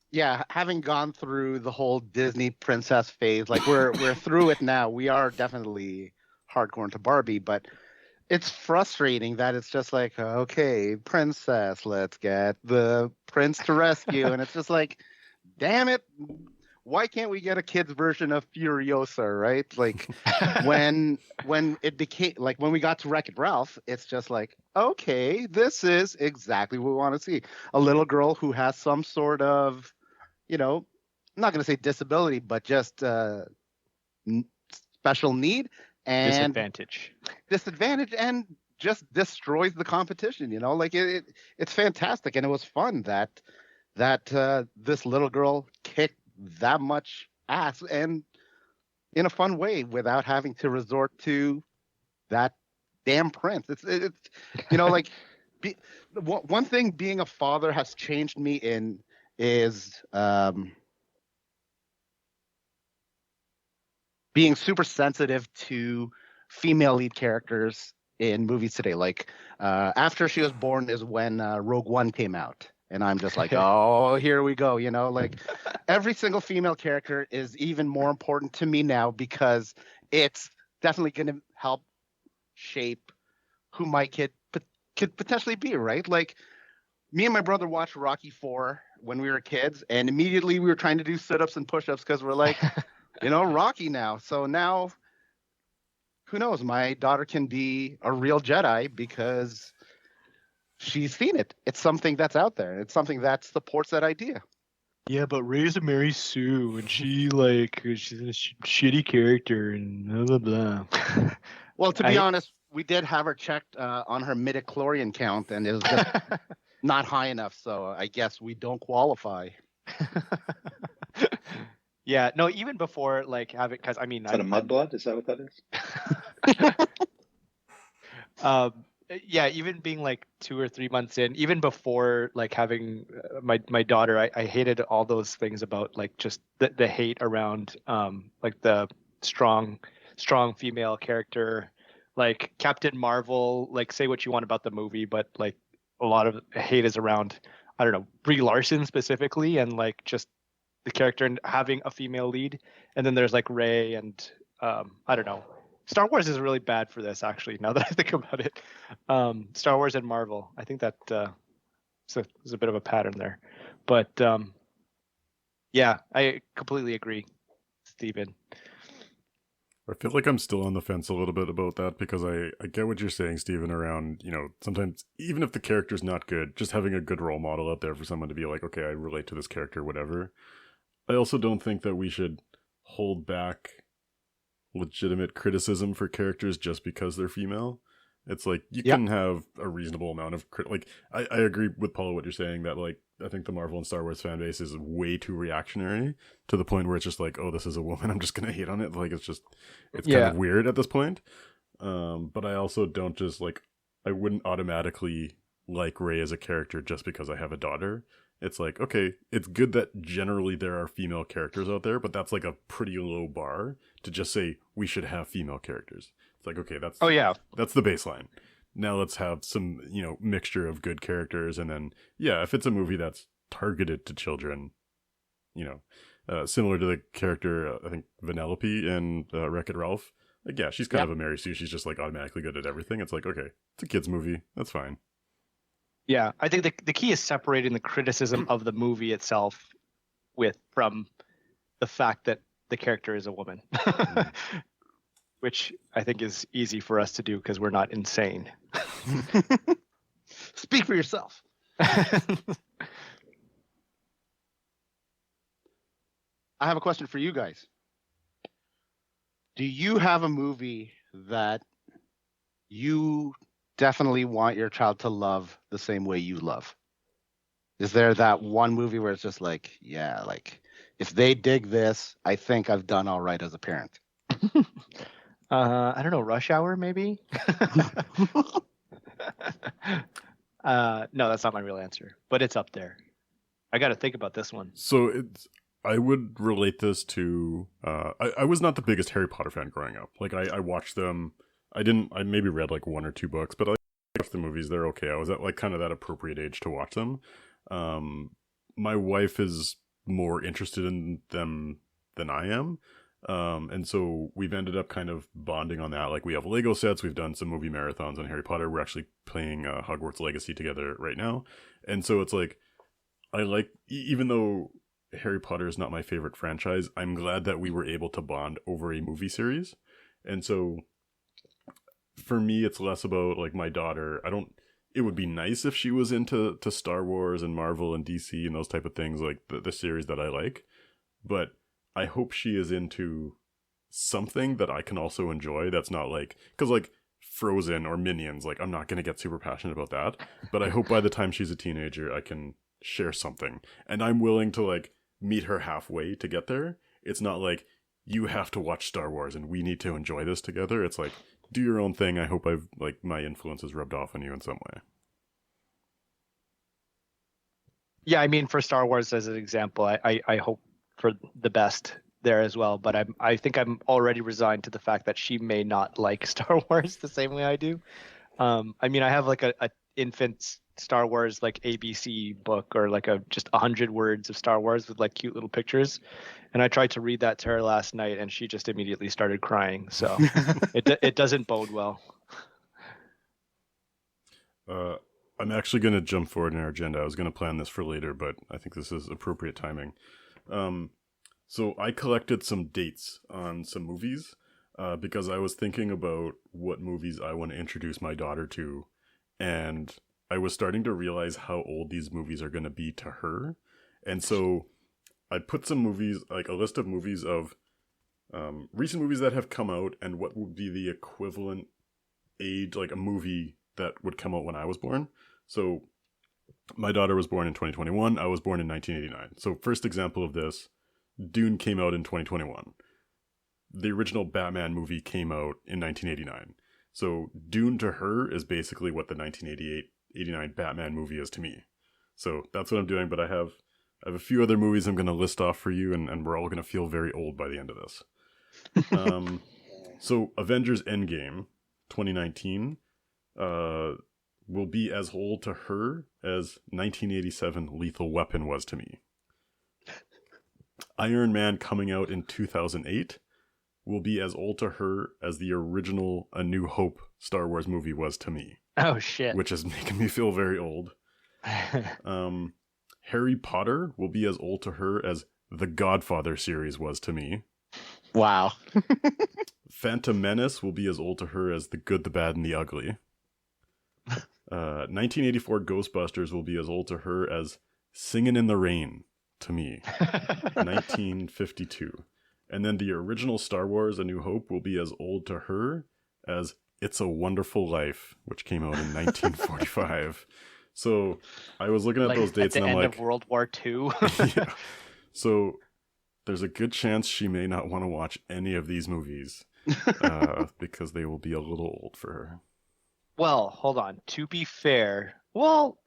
C: Yeah, having gone through the whole Disney princess phase, like we're through it now. We are definitely hardcore into Barbie, but it's frustrating that it's just like, okay, princess, let's get the prince to rescue. And it's just like, damn it. Why can't we get a kid's version of Furiosa, right? Like when it became like when we got to Wreck-It Ralph, it's just like, okay, this is exactly what we want to see. A little girl who has some sort of, I'm not going to say disability, but just special need and disadvantage and just destroys the competition. Like it's fantastic. And it was fun that this little girl kicked that much ass and in a fun way without having to resort to that damn prince. It's like one thing being a father has changed me in is being super sensitive to female lead characters in movies today. Like after she was born is when Rogue One came out. And I'm just like, oh, here we go. Like every single female character is even more important to me now because it's definitely going to help shape who my kid could potentially be, right? Like me and my brother watched Rocky IV when we were kids, and immediately we were trying to do sit-ups and push-ups because we're like, Rocky now. So now, who knows? My daughter can be a real Jedi because she's seen it. It's something that's out there. It's something that supports that idea.
B: Yeah, but Rey's a Mary Sue, and she's a shitty character, and blah, blah, blah.
C: Well, to be honest, we did have her checked on her midichlorian count, and it was just not high enough, so I guess we don't qualify.
B: Yeah, no, even before, like, having, because, I mean...
D: Is that a mudblood? Is that what that is?
B: Yeah, even being like 2 or 3 months in, even before like having my daughter, I hated all those things about like just the hate around like the strong female character, like Captain Marvel. Like say what you want about the movie, but like a lot of hate is around, I don't know, Brie Larson specifically, and like just the character and having a female lead. And then there's like Rey and I don't know. Star Wars is really bad for this, actually, now that I think about it. Star Wars and Marvel. I think that there's a bit of a pattern there. But, yeah, I completely agree, Steven.
A: I feel like I'm still on the fence a little bit about that because I get what you're saying, Stephen, around, sometimes even if the character's not good, just having a good role model out there for someone to be like, okay, I relate to this character, whatever. I also don't think that we should hold back legitimate criticism for characters just because they're female. It's like you
C: Yeah.
A: can have a reasonable amount of I agree with Paul what you're saying that like I think the Marvel and Star Wars fan base is way too reactionary to the point where it's just like, oh, this is a woman, I'm just gonna hate on it. Like it's kind of weird at this point. But I also don't just like I wouldn't automatically like Rey as a character just because I have a daughter. It's like, okay, it's good that generally there are female characters out there, but that's like a pretty low bar to just say we should have female characters. It's like, okay, that's the baseline. Now let's have some, mixture of good characters, and then if it's a movie that's targeted to children, similar to the character I think Vanellope in Wreck-It Ralph. Like, yeah, she's kind of a Mary Sue. She's just like automatically good at everything. It's like, okay, it's a kids movie. That's fine.
B: Yeah, I think the key is separating the criticism of the movie itself from the fact that the character is a woman, which I think is easy for us to do because we're not insane.
C: Speak for yourself. I have a question for you guys. Do you have a movie that you definitely want your child to love the same way you love? Is there that one movie where it's just like, yeah, like if they dig this, I think I've done all right as a parent?
B: I don't know, Rush Hour maybe? No, that's not my real answer, but it's up there. I got to think about this one.
A: So I would relate this to I was not the biggest Harry Potter fan growing up. Like I watched them. I maybe read like one or two books, but I watched the movies. They're okay. I was at like kind of that appropriate age to watch them. My wife is more interested in them than I am. And so we've ended up kind of bonding on that. Like we have Lego sets. We've done some movie marathons on Harry Potter. We're actually playing Hogwarts Legacy together right now. And so it's like, I like, even though Harry Potter is not my favorite franchise, I'm glad that we were able to bond over a movie series. And so for me, it's less about like my daughter. It would be nice if she was into Star Wars and Marvel and DC and those type of things, like the series that I like. But I hope she is into something that I can also enjoy. That's not like, because like Frozen or Minions, like I'm not going to get super passionate about that. But I hope by the time she's a teenager, I can share something. And I'm willing to like meet her halfway to get there. It's not like you have to watch Star Wars and we need to enjoy this together. It's like, do your own thing. I hope my influence has rubbed off on you in some way.
B: Yeah, I mean, for Star Wars as an example, I hope for the best there as well. But I think I'm already resigned to the fact that she may not like Star Wars the same way I do. I mean, I have like a infant Star Wars like ABC book or like just 100 words of Star Wars with like cute little pictures. And I tried to read that to her last night and she just immediately started crying. So it doesn't bode well.
A: I'm actually going to jump forward in our agenda. I was going to plan this for later, but I think this is appropriate timing. So I collected some dates on some movies because I was thinking about what movies I want to introduce my daughter to. And I was starting to realize how old these movies are going to be to her. And so I put some movies, like a list of movies of recent movies that have come out and what would be the equivalent age, like a movie that would come out when I was born. So my daughter was born in 2021. I was born in 1989. So first example of this, Dune came out in 2021. The original Batman movie came out in 1989. So Dune to her is basically what the 1989 Batman movie is to me. So that's what I'm doing, but I have a few other movies I'm going to list off for you, and we're all going to feel very old by the end of this. So Avengers Endgame 2019 will be as old to her as 1987 Lethal Weapon was to me. Iron Man coming out in 2008 will be as old to her as the original A New Hope Star Wars movie was to me.
B: Oh, shit.
A: Which is making me feel very old. Harry Potter will be as old to her as the Godfather series was to me.
C: Wow.
A: Phantom Menace will be as old to her as The Good, the Bad, and the Ugly. 1984 Ghostbusters will be as old to her as Singin' in the Rain to me. 1952. And then the original Star Wars A New Hope will be as old to her as It's a Wonderful Life, which came out in 1945. So I was looking at
B: Like,
A: those dates
B: at the
A: and I'm
B: end
A: like,
B: of World War II.
A: yeah. So there's a good chance she may not want to watch any of these movies because they will be a little old for her.
B: Well, hold on. To be fair, well,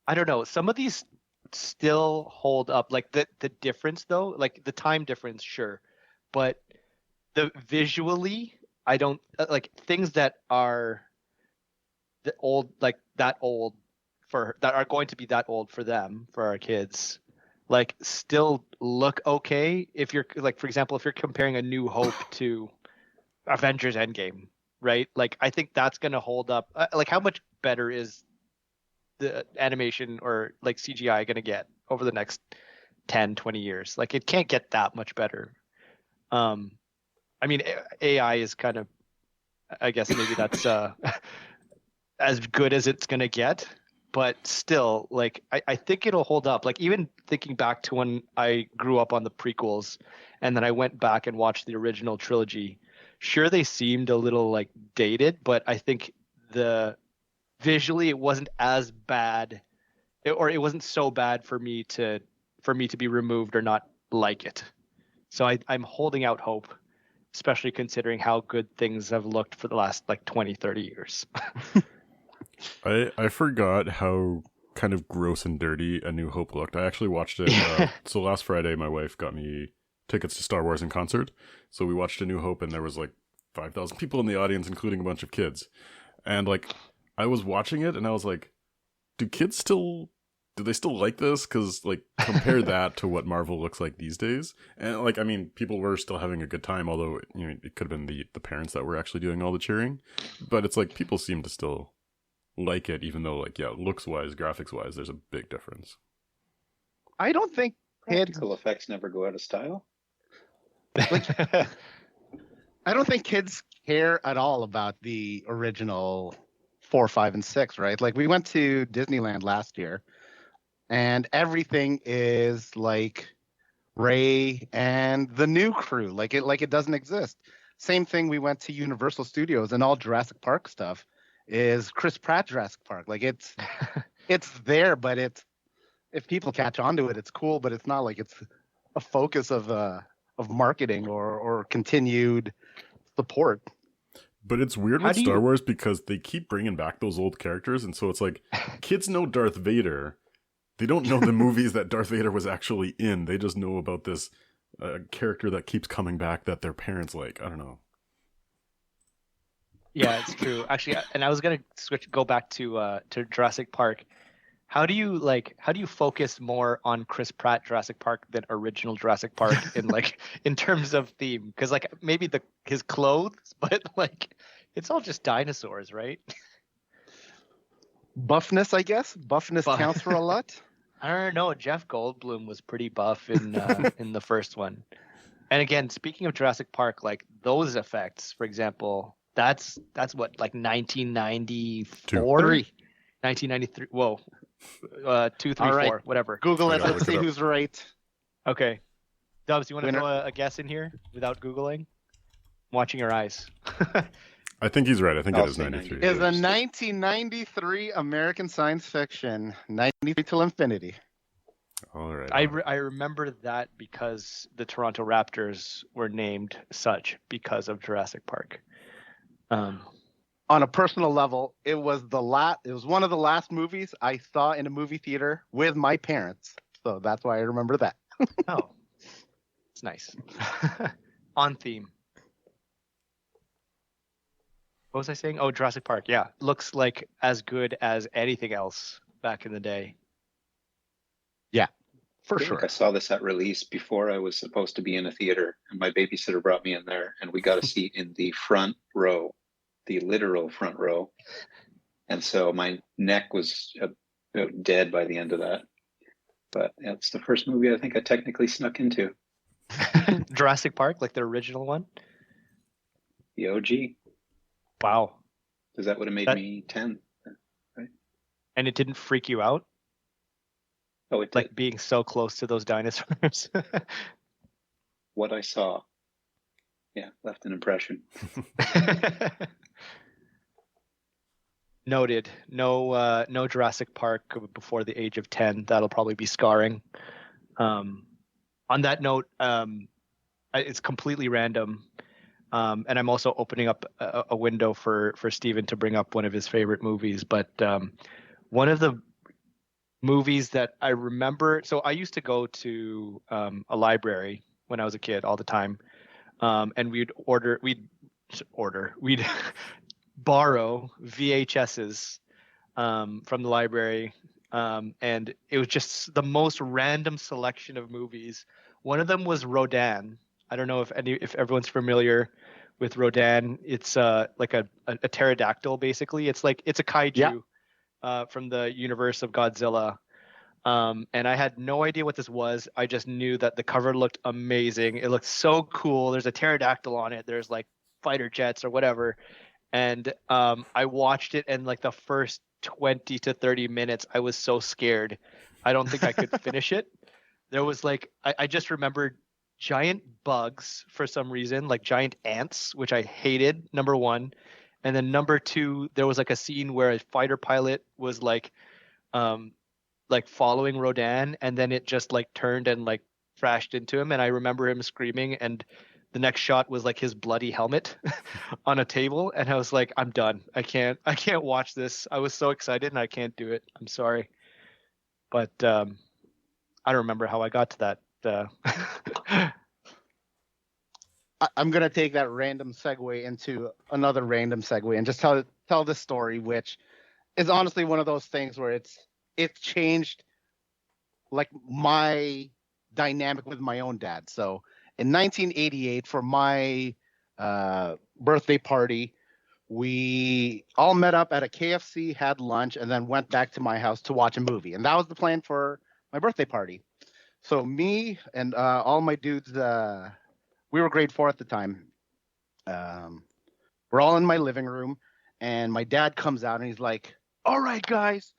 B: I don't know. Some of these still hold up. Like the difference though, like the time difference, sure. But the visually, I don't like things that are the old like that old for that are going to be that old for them, for our kids. Like still look okay if you're like, for example, if you're comparing A New Hope to Avengers Endgame, right? Like I think that's going to hold up. Like how much better is the animation or like CGI going to get over the next 10, 20 years? Like it can't get that much better. I mean, AI is kind of, I guess maybe that's as good as it's going to get, but still, like, I think it'll hold up. Like, even thinking back to when I grew up on the prequels and then I went back and watched the original trilogy, sure, they seemed a little like dated, but I think visually it wasn't as bad, or it wasn't so bad for me to be removed or not like it. So I'm holding out hope, especially considering how good things have looked for the last like 20, 30 years.
A: I forgot how kind of gross and dirty A New Hope looked. I actually watched it. So last Friday, my wife got me tickets to Star Wars in concert. So we watched A New Hope, and there was like 5,000 people in the audience, including a bunch of kids. And like, I was watching it, and I was like, do they still like this? Because like, compare that to what Marvel looks like these days. And like, I mean, people were still having a good time, although it could have been the parents that were actually doing all the cheering. But it's like people seem to still like it, even though like, yeah, looks wise, graphics wise, there's a big difference.
C: I don't think kids.
D: Practical effects never go out of style.
C: I don't think kids care at all about the original 4, 5, and 6, right? Like we went to Disneyland last year, and everything is like Ray and the new crew, like it doesn't exist. Same thing. We went to Universal Studios, and all Jurassic Park stuff is Chris Pratt Jurassic Park. Like it's there, but if people catch on to it, it's cool, but it's not like it's a focus of marketing or continued support.
A: But it's weird with Star Wars because they keep bringing back those old characters, and so it's like kids know Darth Vader. They don't know the movies that Darth Vader was actually in. They just know about this character that keeps coming back that their parents like. I don't know.
B: Yeah, it's true. Actually, and I was gonna go back to Jurassic Park. How do you focus more on Chris Pratt Jurassic Park than original Jurassic Park in terms of theme? Because like maybe his clothes, but like it's all just dinosaurs, right?
C: Buffness, I guess. Buffness counts for a lot.
B: I don't know. Jeff Goldblum was pretty buff in the first one. And again, speaking of Jurassic Park, like those effects, for example, that's what, like 1994, 1993. Whoa, 2, 3,
C: right.
B: 4, whatever.
C: Google it. Let's see who's right.
B: Okay, Dubs, you want to throw a guess in here without Googling? I'm watching your eyes.
A: I think he's right. I think it is 93.
C: It's a 1993 American science fiction, 93 till infinity.
A: All right.
B: I remember that because the Toronto Raptors were named such because of Jurassic Park.
C: On a personal level, it was one of the last movies I saw in a movie theater with my parents. So that's why I remember that.
B: Oh, it's nice. On theme. What was I saying? Oh, Jurassic Park. Yeah. Looks like as good as anything else back in the day.
C: Yeah, for
D: I
C: sure.
D: I saw this at release before I was supposed to be in a theater, and my babysitter brought me in there, and we got a seat in the front row, the literal front row. And so my neck was about dead by the end of that. But it's the first movie I think I technically snuck into.
B: Jurassic Park, like the original one.
D: The OG.
B: Wow.
D: Because that would have made me 10. Right?
B: And it didn't freak you out,
D: Oh, it did.
B: like being so close to those dinosaurs.
D: What I saw, left an impression.
B: Noted. No Jurassic Park before the age of 10. That'll probably be scarring. On that note, it's completely random. And I'm also opening up a window for Steven to bring up one of his favorite movies. But one of the movies that I remember, so I used to go to a library when I was a kid all the time. And we'd borrow VHSs from the library. And it was just the most random selection of movies. One of them was Rodan. I don't know if everyone's familiar with Rodan. It's like a pterodactyl, basically. It's a kaiju from the universe of Godzilla. And I had no idea what this was. I just knew that the cover looked amazing. It looked so cool. There's a pterodactyl on it. There's like fighter jets or whatever. And I watched it, and like the first 20 to 30 minutes, I was so scared. I don't think I could finish it. There was like, I just remembered giant bugs for some reason, like giant ants, which I hated, number one. And then number two, there was like a scene where a fighter pilot was like following Rodan, and then it just like turned and like crashed into him. And I remember him screaming, and the next shot was like his bloody helmet on a table. And I was like, I'm done. I can't watch this. I was so excited and I can't do it. I'm sorry. But I don't remember how I got to that.
C: I'm going to take that random segue into another random segue and just tell this story, which is honestly one of those things where it's changed like my dynamic with my own dad. So in 1988, for my birthday party, we all met up at a KFC, had lunch, and then went back to my house to watch a movie. And that was the plan for my birthday party. So me and all my dudes, we were grade 4 at the time. We're all in my living room, and my dad comes out and he's like, "All right, guys,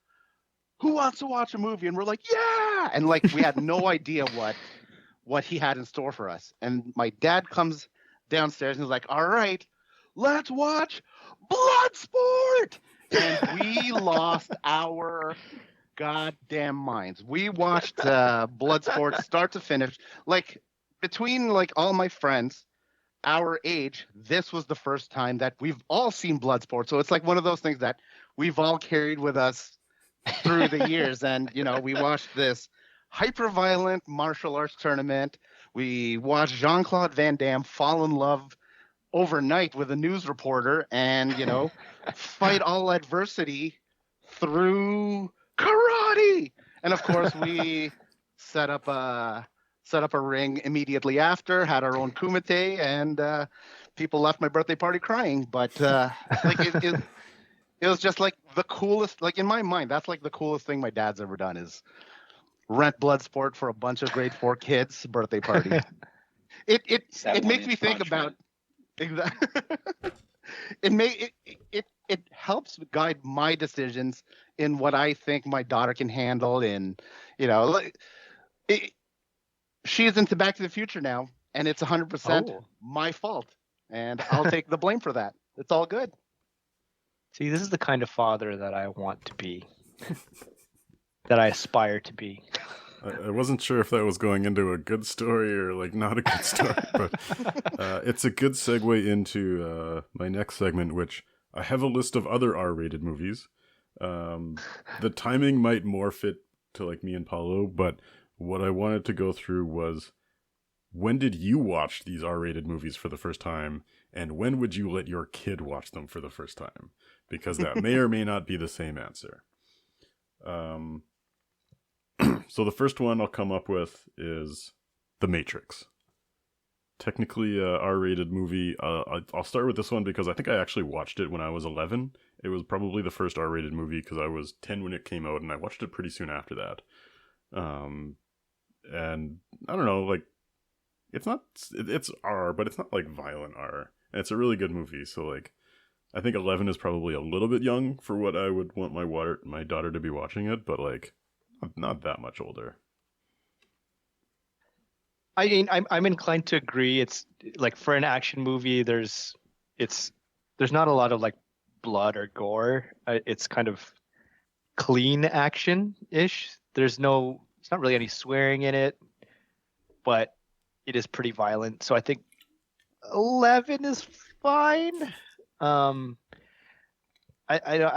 C: who wants to watch a movie?" And we're like, "Yeah!" And like we had no idea what he had in store for us. And my dad comes downstairs and he's like, "All right, let's watch Bloodsport." And we lost our goddamn minds. We watched Bloodsport start to finish. Like between like all my friends our age, this was the first time that we've all seen Bloodsport. So it's like one of those things that we've all carried with us through the years. And, you know, we watched this hyper-violent martial arts tournament. We watched Jean-Claude Van Damme fall in love overnight with a news reporter and, you know, fight all adversity through karate. And of course, we set up a ring immediately after, had our own kumite, and people left my birthday party crying. But like it was just like the coolest, like in my mind, that's like the coolest thing my dad's ever done is rent Bloodsport for a bunch of grade 4 kids' birthday party. It makes me think about it helps guide my decisions in what I think my daughter can handle. And you know, she's into Back to the Future now, and it's 100% my fault, and I'll take the blame for that. It's all good.
B: See, this is the kind of father that I want to be, that I aspire to be.
A: I wasn't sure if that was going into a good story or like not a good story, but it's a good segue into my next segment, which I have a list of other R-rated movies. The timing might more fit to like me and Paulo, but what I wanted to go through was, when did you watch these R-rated movies for the first time, and when would you let your kid watch them for the first time? Because that may or may not be the same answer. So the first one I'll come up with is The Matrix. Technically a R-rated movie. I'll start with this one because I think I actually watched it when I was 11. It was probably the first R-rated movie because I was 10 when it came out, and I watched it pretty soon after that. And I don't know, like, it's not, it's R, but it's not like violent R. And it's a really good movie. So like, I think 11 is probably a little bit young for what I would want my daughter to be watching it, but like, not that much older.
B: I mean, I'm inclined to agree. It's like for an action movie, there's not a lot of like blood or gore. It's kind of clean action-ish. It's not really any swearing in it, but it is pretty violent. So I think 11 is fine. I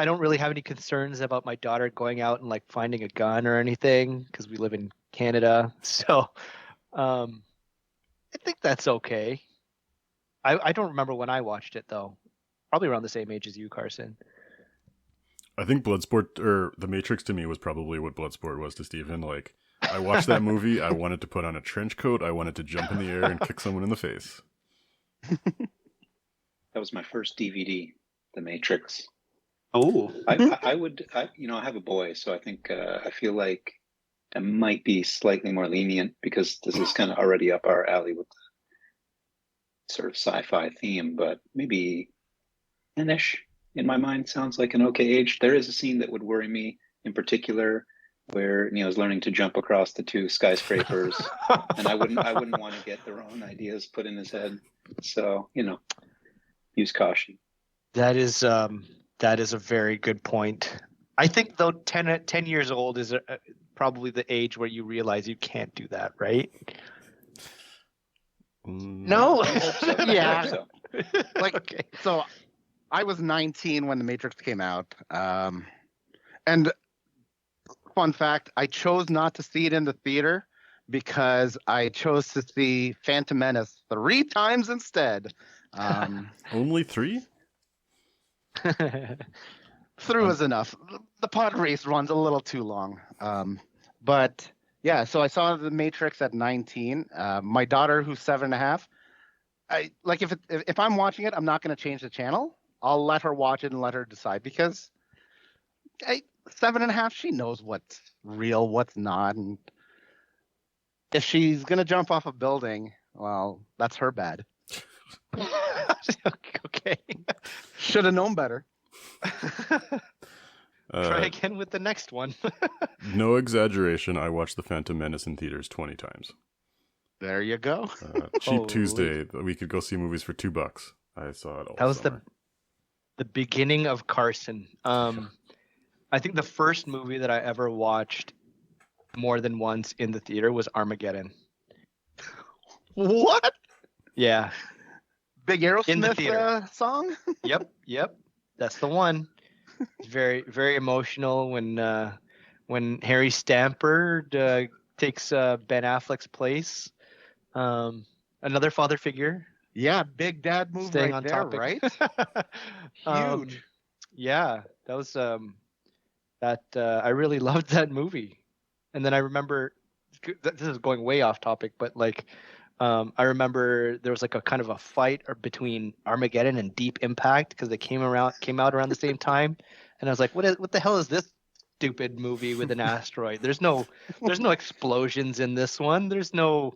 B: don't really have any concerns about my daughter going out and like finding a gun or anything because we live in Canada. So I think that's okay. I don't remember when I watched it though. Probably around the same age as you, Carson.
A: I think Bloodsport, or The Matrix to me, was probably what Bloodsport was to Steven. Like, I watched that movie, I wanted to put on a trench coat, I wanted to jump in the air and kick someone in the face.
D: That was my first DVD, The Matrix.
B: Oh,
D: I have a boy, so I think I feel like I might be slightly more lenient because this is kind of already up our alley with the sort of sci-fi theme, but maybe 10-ish in my mind sounds like an okay age. There is a scene that would worry me in particular where Neo's learning to jump across the two skyscrapers, and I wouldn't want to get the wrong ideas put in his head. So, use caution.
B: that is a very good point. I think though 10 years old is probably the age where you realize you can't do that, right? No.
D: I hope so. I
C: Yeah.
D: hope so.
C: Like,
B: Okay.
C: so I was 19 when The Matrix came out. And fun fact, I chose not to see it in the theater because I chose to see Phantom Menace 3 times instead.
A: Only 3?
C: 3 was enough. The pod race runs a little too long. But yeah, so I saw The Matrix at 19. My daughter, who's 7.5, if I'm watching it, I'm not going to change the channel. I'll let her watch it and let her decide because 7.5, she knows what's real, what's not, and if she's going to jump off a building, well, that's her bad.
B: Okay.
C: Should have known better.
B: Try again with the next one.
A: No exaggeration, I watched The Phantom Menace in theaters 20 times.
C: There you go.
A: Cheap
B: Holy.
A: Tuesday, we could go see movies for $2. I saw it all
B: That was
A: summer.
B: the beginning of Carson. I think the first movie that I ever watched more than once in the theater was Armageddon.
C: What?
B: Yeah.
C: Big
B: In the
C: Aerosmith
B: theater.
C: song?
B: Yep. That's the one. It's very, very emotional when Harry Stamper takes Ben Affleck's place. Another father figure.
C: Yeah, big dad move
B: Staying
C: right
B: on
C: there,
B: topic.
C: right? Huge.
B: Yeah, that was I really loved that movie. And then I remember this is going way off topic, but like I remember there was like a kind of a fight between Armageddon and Deep Impact because they came out around the same time, and I was like, what the hell is this stupid movie with an asteroid? There's no explosions in this one. There's no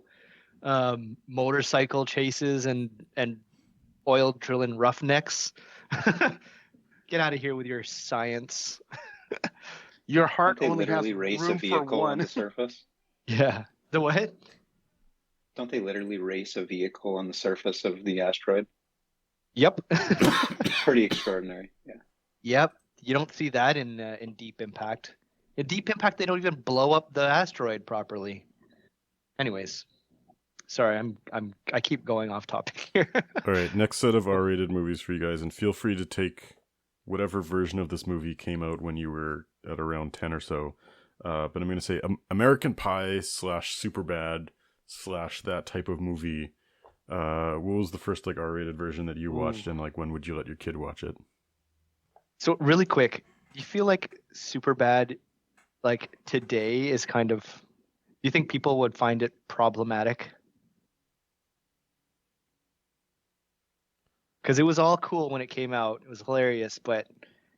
B: motorcycle chases and oil drilling roughnecks. Get out of here with your science.
C: Your heart
D: Don't they
C: only has
D: literally race a
C: room for
D: vehicle on
C: one.
D: the surface?
B: Yeah. The what?
D: Don't they literally race a vehicle on the surface of the asteroid?
B: Yep.
D: Pretty extraordinary. Yeah.
B: Yep. You don't see that in Deep Impact. In Deep Impact, they don't even blow up the asteroid properly. Anyways, sorry, I keep going off topic here.
A: All right, next set of R-rated movies for you guys, and feel free to take whatever version of this movie came out when you were at around 10 or so. But I'm going to say American Pie / Superbad / that type of movie. What was the first like R-rated version that you watched, and like when would you let your kid watch it?
B: So really quick, you feel like Superbad, like today is kind of. Do you think people would find it problematic? Because it was all cool when it came out. It was hilarious, but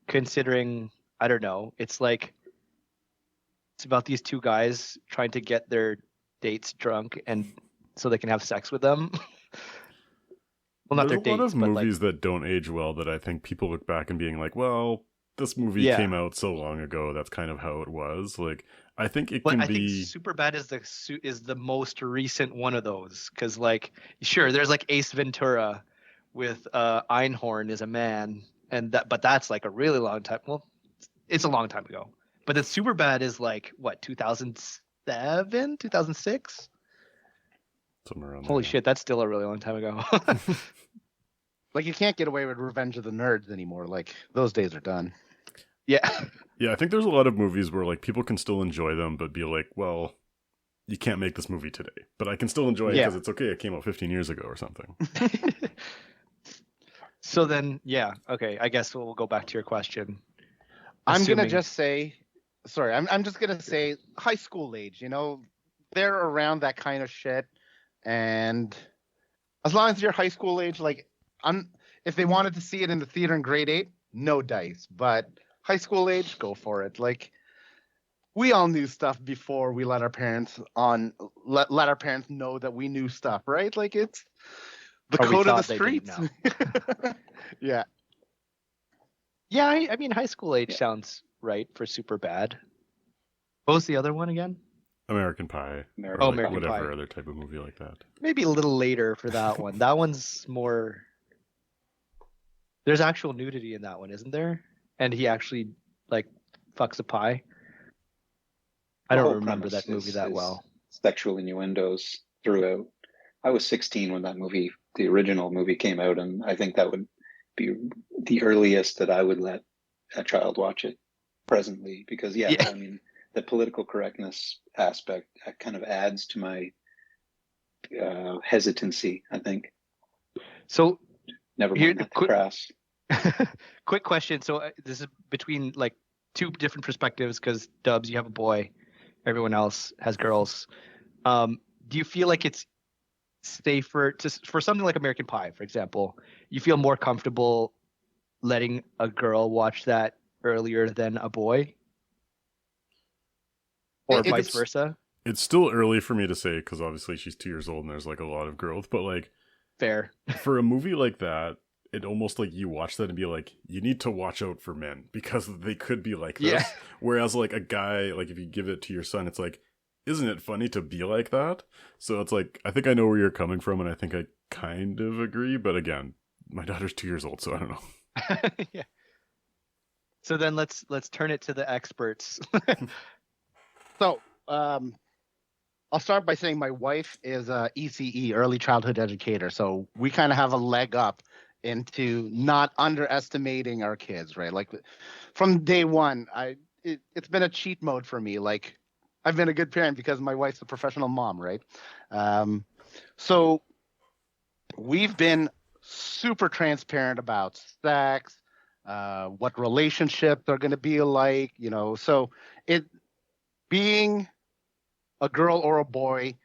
B: considering, I don't know, it's about these two guys trying to get their dates drunk, and so they can have sex with them. Well, not
A: There's
B: their
A: a lot
B: dates,
A: of
B: but
A: movies that don't age well that I think people look back and being like, well, this movie
B: Yeah.
A: came out so long ago. That's kind of how it was. Like, I think it
B: But
A: can
B: I think
A: be.
B: Superbad is the most recent one of those, because like sure, there's like Ace Ventura with Einhorn as a man, but that's like a really long time. Well, it's a long time ago. But then Superbad is like what 2007, 2006.
A: Somewhere around
B: Holy
A: there.
B: shit, that's still a really long time ago.
C: Like you can't get away with Revenge of the Nerds anymore. Like those days are done.
B: Yeah.
A: Yeah, I think there's a lot of movies where like people can still enjoy them, but be like, well, you can't make this movie today, but I can still enjoy it
B: Yeah.
A: because it's okay. It came out 15 years ago or something.
B: So then, yeah, okay. I guess we'll go back to your question.
C: I'm gonna
B: Assuming-
C: just say, sorry, I'm just gonna say high school age. You know, they're around that kind of shit, and as long as you're high school age, like if they wanted to see it in the theater in grade 8, no dice. But high school age, go for it. Like we all knew stuff before we let our parents let our parents know that we knew stuff, right? Like it's the
B: Or we
C: code of the
B: thought they didn't
C: streets. Yeah.
B: Yeah, I mean, high school age
C: Yeah.
B: sounds right for Superbad. What was the other one again?
A: American Pie.
D: American
A: Or,
B: Oh,
A: like,
B: American
A: whatever
B: Pie.
A: other type of movie like that.
B: Maybe a little later for that one. That one's more. There's actual nudity in that one, isn't there? And he actually like fucks a pie. I
D: The
B: don't
D: whole
B: remember
D: premise
B: that movie
D: is
B: that well.
D: Sexual innuendos throughout. I was 16 when that movie, the original movie, came out, and I think that would be the earliest that I would let a child watch it presently, because
B: Yeah.
D: I mean, the political correctness aspect kind of adds to my hesitancy, I think.
B: So,
D: Never
B: Here,
D: mind that
B: quick-
D: crass.
B: quick question. So this is between like two different perspectives because Dubs, you have a boy, everyone else has girls. Do you feel like it's safer for something like American Pie, for example? You feel more comfortable letting a girl watch that earlier than a boy, or
C: It's-
B: vice versa?
A: It's still early for me to say because obviously she's 2 years old and there's like a lot of growth, but like
B: Fair.
A: for a movie like that, it almost like you watch that and be like, you need to watch out for men because they could be like this.
B: Yeah.
A: Whereas like a guy, like if you give it to your son, it's like, isn't it funny to be like that? So it's like, I think I know where you're coming from and I think I kind of agree. But again, my daughter's 2 years old, so I don't know.
B: Yeah. So then let's turn it to the experts.
C: So, I'll start by saying my wife is a ECE, early childhood educator. So we kind of have a leg up into not underestimating our kids, right? Like from day one, it's been a cheat mode for me. Like I've been a good parent because my wife's a professional mom, right? So we've been super transparent about sex, what relationships are going to be like, you know. So it being a girl or a boy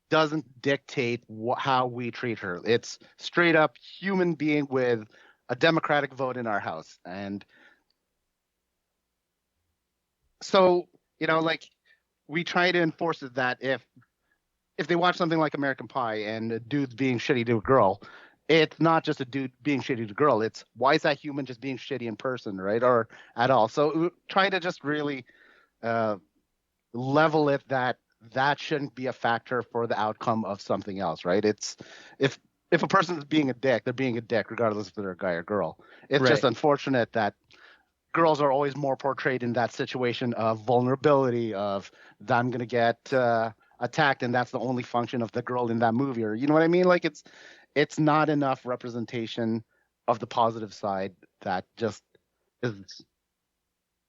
C: doesn't dictate how we treat her. It's straight up human being with a democratic vote in our house. And so, you know, like we try to enforce it that if they watch something like American Pie and a dude's being shitty to a girl, it's not just a dude being shitty to a girl. It's why is that human just being shitty in person, right? Or at all. So try to just really level it that shouldn't be a factor for the outcome of something else, right? It's if a person is being a dick, they're being a dick regardless if they're a guy or girl. It's just
B: Right.
C: unfortunate that girls are always more portrayed in that situation of vulnerability of I'm going to get attacked and that's the only function of the girl in that movie, or you know what I mean? Like it's not enough representation of the positive side that just is.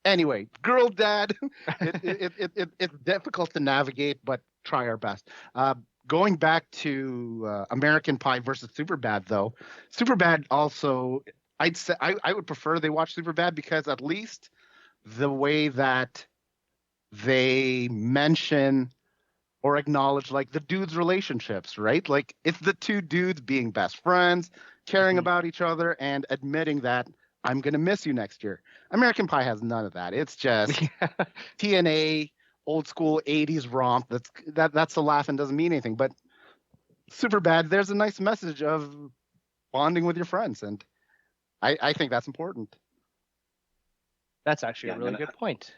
C: Anyway, girl dad, it's difficult to navigate, but try our best. Going back to American Pie versus Superbad, though, Superbad also, I'd say I would prefer they watch Superbad because at least the way that they mention or acknowledge like the dudes' relationships, right? Like it's the two dudes being best friends, caring about each other, and admitting that I'm going to miss you next year. American Pie has none of that. It's just TNA, old school 80s romp. That's a laugh and doesn't mean anything. But super bad. There's a nice message of bonding with your friends, and I think that's important.
B: That's actually
D: Yeah,
B: a really good point.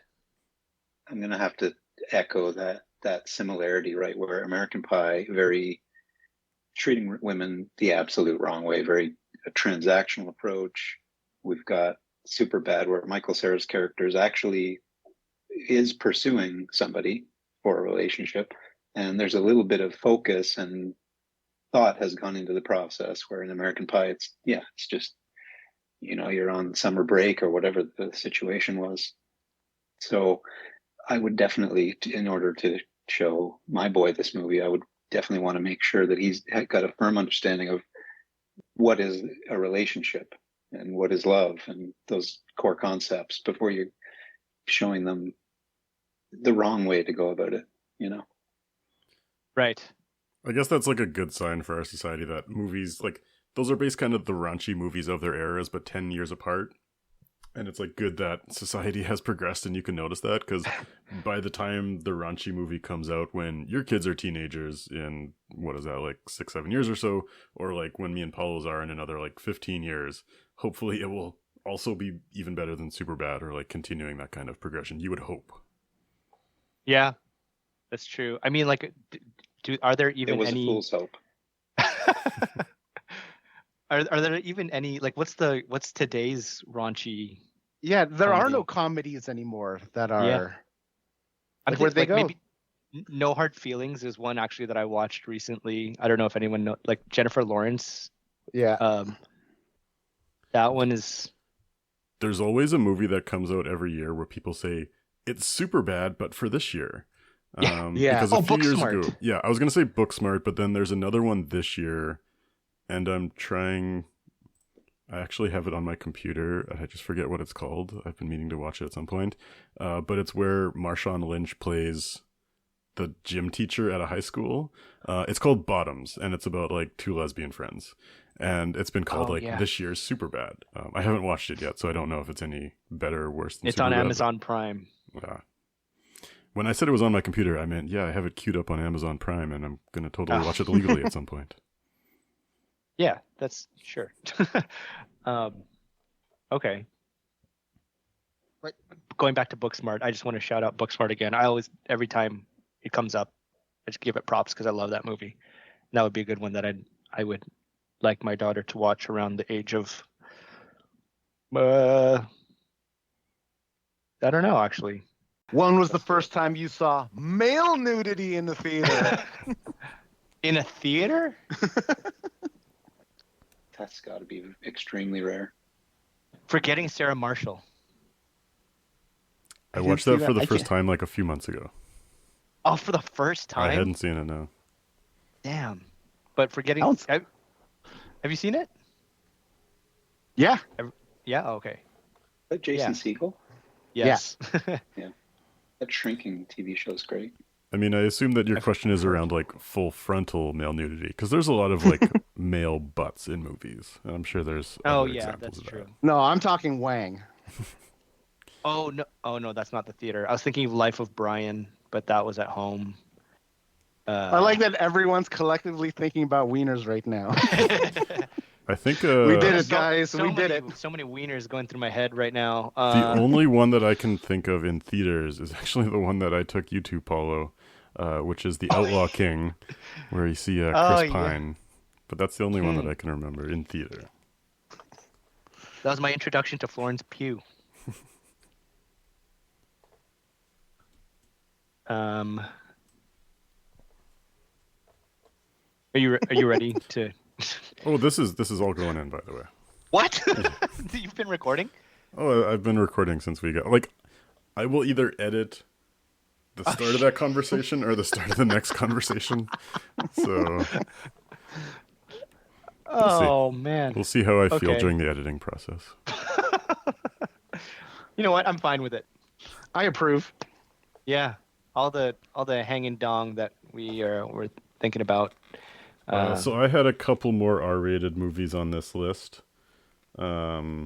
D: I'm gonna have to echo that similarity, right? Where American Pie, very treating women the absolute wrong way, very a transactional approach. We've got Superbad, where Michael Cera's character is actually pursuing somebody for a relationship, and there's a little bit of focus and thought has gone into the process. Where in American Pie, it's just you're on summer break or whatever the situation was. So I would definitely, in order to show my boy this movie, I would definitely want to make sure that he's got a firm understanding of what is a relationship and what is love and those core concepts before you're showing them the wrong way to go about it,
B: Right.
A: I guess that's like a good sign for our society that movies, like, those are based kind of the raunchy movies of their eras, but 10 years apart. And it's like good that society has progressed and you can notice that, because by the time the raunchy movie comes out when your kids are teenagers in, what is that, like 6-7 years or so, or like when me and Paulo's are in another like 15 years, hopefully it will also be even better than Superbad, or like continuing that kind of progression. You would hope.
B: Yeah, that's true. I mean, like, are there even
D: it was
B: any?
D: a fool's hope.
B: Are there even any, like, what's today's raunchy?
C: Yeah, there are
B: Comedy.
C: no comedies anymore that are.
B: Yeah.
C: Like, where'd they go?
B: Maybe No Hard Feelings is one actually that I watched recently. I don't know if anyone know, like Jennifer Lawrence.
C: Yeah.
B: That one is.
A: There's always a movie that comes out every year where people say it's super bad, but for this year.
B: Yeah.
A: Because a few years
B: Booksmart.
A: ago, yeah, I was gonna say Booksmart, but then there's another one this year, and I'm trying. I actually have it on my computer. I just forget what it's called. I've been meaning to watch it at some point, but it's where Marshawn Lynch plays the gym teacher at a high school. It's called Bottoms, and it's about like two lesbian friends, and it's been called this year's Superbad. I haven't watched it yet, so I don't know if it's any better or worse than
B: It's
A: Superbad,
B: on Amazon Prime.
A: When I said it was on my computer, I meant, I have it queued up on Amazon Prime, and I'm going to totally watch it legally at some point.
B: Yeah, that's sure. Okay. But going back to Booksmart, I just want to shout out Booksmart again. I always, every time it comes up, I just give it props because I love that movie. And that would be a good one that I would like my daughter to watch around the age of, I don't know, actually.
C: When was the first time you saw male nudity in the theater?
B: In a theater?
D: That's got to be extremely rare.
B: Forgetting Sarah Marshall.
A: I watched that for the first time like a few months ago.
B: Oh, for the first time?
A: I hadn't seen it, no.
B: Damn. But Forgetting... Have you seen it?
C: Yeah.
B: Yeah? Oh, okay.
D: But Jason Segel?
B: Yes.
D: Yeah. That Shrinking TV show is great.
A: I mean, I assume that your question is around like full frontal male nudity, because there's a lot of like male butts in movies. And I'm sure there's other examples of
B: true.
A: that.
C: No, I'm talking Wang.
B: Oh no, that's not the theater. I was thinking of Life of Brian, but that was at home.
C: I like that everyone's collectively thinking about wieners right now.
A: I think
C: we did it, guys. We did it.
B: So many wieners going through my head right now.
A: The only one that I can think of in theaters is actually the one that I took you to, Paulo, which is The Outlaw King, where you see Chris Pine. Yeah. But that's the only one that I can remember in theater.
B: That was my introduction to Florence Pugh. Are you ready to?
A: Oh, this is all going in, by the way.
B: What? You've been recording?
A: Oh, I've been recording since we got... Like, I will either edit the start of that conversation or the start of the next conversation. So...
B: Man.
A: We'll see how I feel during the editing process.
B: You know what? I'm fine with it.
C: I approve.
B: Yeah. All the hanging dong that we're thinking about.
A: So I had a couple more R-rated movies on this list. I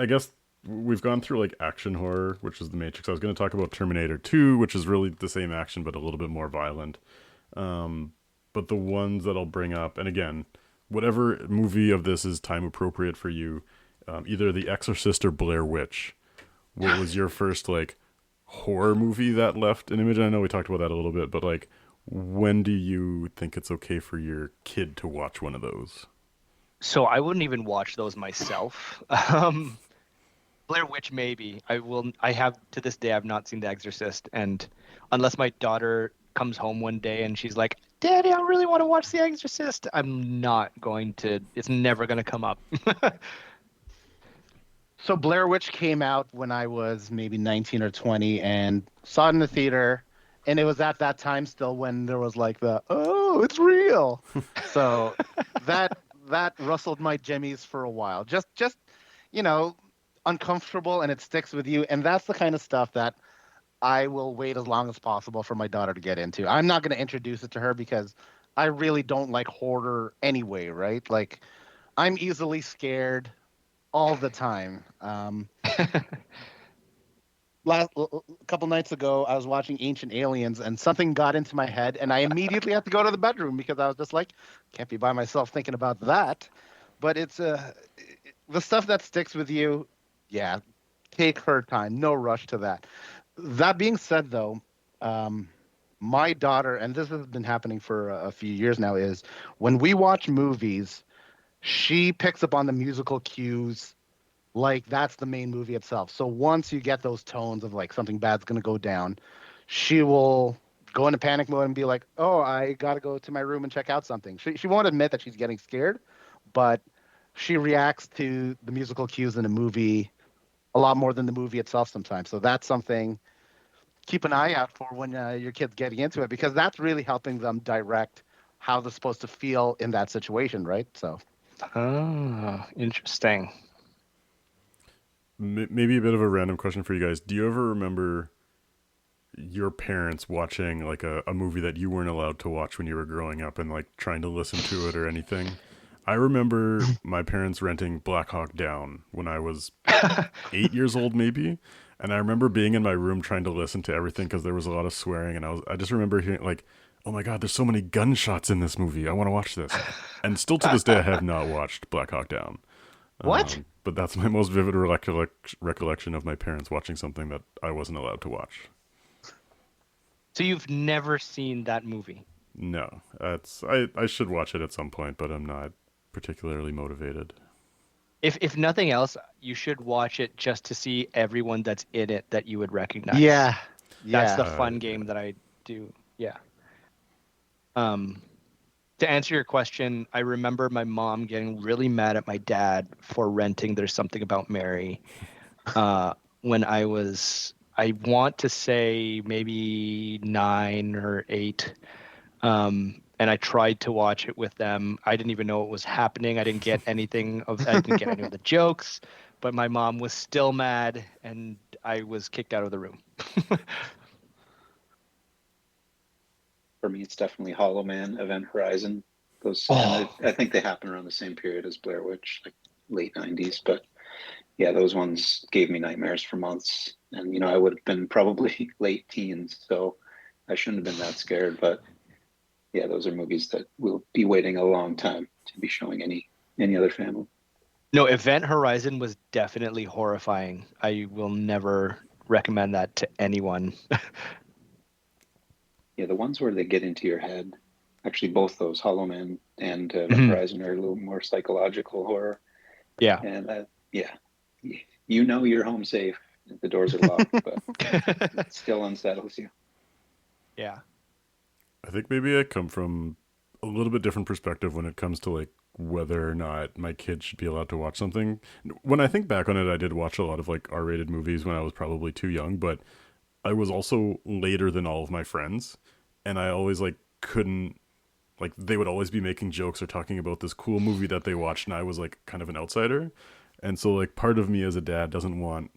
A: guess we've gone through like action horror, which is The Matrix. I was going to talk about Terminator 2, which is really the same action but a little bit more violent. but the ones that I'll bring up, and again, whatever movie of this is time appropriate for you, either The Exorcist or Blair Witch. What was your first like horror movie that left an image? I know we talked about that a little bit, but like, when do you think it's okay for your kid to watch one of those?
B: So I wouldn't even watch those myself. Blair Witch, maybe. I will. I have to this day. I've not seen The Exorcist, and unless my daughter comes home one day and she's like, "Daddy, I really want to watch The Exorcist," I'm not going to. It's never going to come up.
C: So Blair Witch came out when I was maybe 19 or 20 and saw it in the theater. And it was at that time still when there was like the, oh, it's real. So that that rustled my jimmies for a while. Just you know, uncomfortable, and it sticks with you. And that's the kind of stuff that I will wait as long as possible for my daughter to get into. I'm not going to introduce it to her because I really don't like horror anyway, right? Like I'm easily scared all the time. A couple nights ago, I was watching Ancient Aliens, and something got into my head, and I immediately had to go to the bedroom because I was just like, can't be by myself thinking about that. But it's the stuff that sticks with you. Yeah, take her time. No rush to that. That being said, though, my daughter, and this has been happening for a few years now, is when we watch movies, she picks up on the musical cues like that's the main movie itself. So once you get those tones of like something bad's going to go down, she will go into panic mode and be like, "Oh, I got to go to my room and check out something." She won't admit that she's getting scared, but she reacts to the musical cues in a movie a lot more than the movie itself sometimes. So that's something keep an eye out for when your kid's getting into it, because that's really helping them direct how they're supposed to feel in that situation, right? So
B: Oh, interesting.
A: Maybe a bit of a random question for you guys. Do you ever remember your parents watching like a movie that you weren't allowed to watch when you were growing up and like trying to listen to it or anything? I remember my parents renting Black Hawk Down when I was 8 years old, maybe. And I remember being in my room trying to listen to everything because there was a lot of swearing. And I just remember hearing like, oh my God, there's so many gunshots in this movie. I want to watch this. And still to this day, I have not watched Black Hawk Down.
C: what?
A: But that's my most vivid recollection of my parents watching something that I wasn't allowed to watch.
B: So you've never seen that movie?
A: No, I should watch it at some point, but I'm not particularly motivated.
B: If nothing else, you should watch it just to see everyone that's in it that you would recognize.
C: Yeah.
B: That's
C: Yeah.
B: the fun game that I do. Yeah. To answer your question, I remember my mom getting really mad at my dad for renting There's Something About Mary when I want to say maybe 9 or 8. And I tried to watch it with them. I didn't even know what was happening. I didn't get I didn't get any of the jokes, but my mom was still mad and I was kicked out of the room.
D: For me, it's definitely Hollow Man, Event Horizon. Those,
C: Oh.
D: and I think they happen around the same period as Blair Witch, like late '90s. But yeah, those ones gave me nightmares for months. And I would have been probably late teens, so I shouldn't have been that scared. But yeah, those are movies that will be waiting a long time to be showing any other family.
B: No, Event Horizon was definitely horrifying. I will never recommend that to anyone.
D: Yeah, the ones where they get into your head. Actually, both those, Hollow Man and
B: Mhm.
D: Horizon, are a little more psychological horror.
B: Yeah.
D: And yeah, you're home safe. The doors are locked, but it still unsettles you.
B: Yeah.
A: I think maybe I come from a little bit different perspective when it comes to like whether or not my kids should be allowed to watch something. When I think back on it, I did watch a lot of like R-rated movies when I was probably too young, but I was also later than all of my friends, and I always like couldn't like they would always be making jokes or talking about this cool movie that they watched, and I was like kind of an outsider. And so like part of me as a dad doesn't want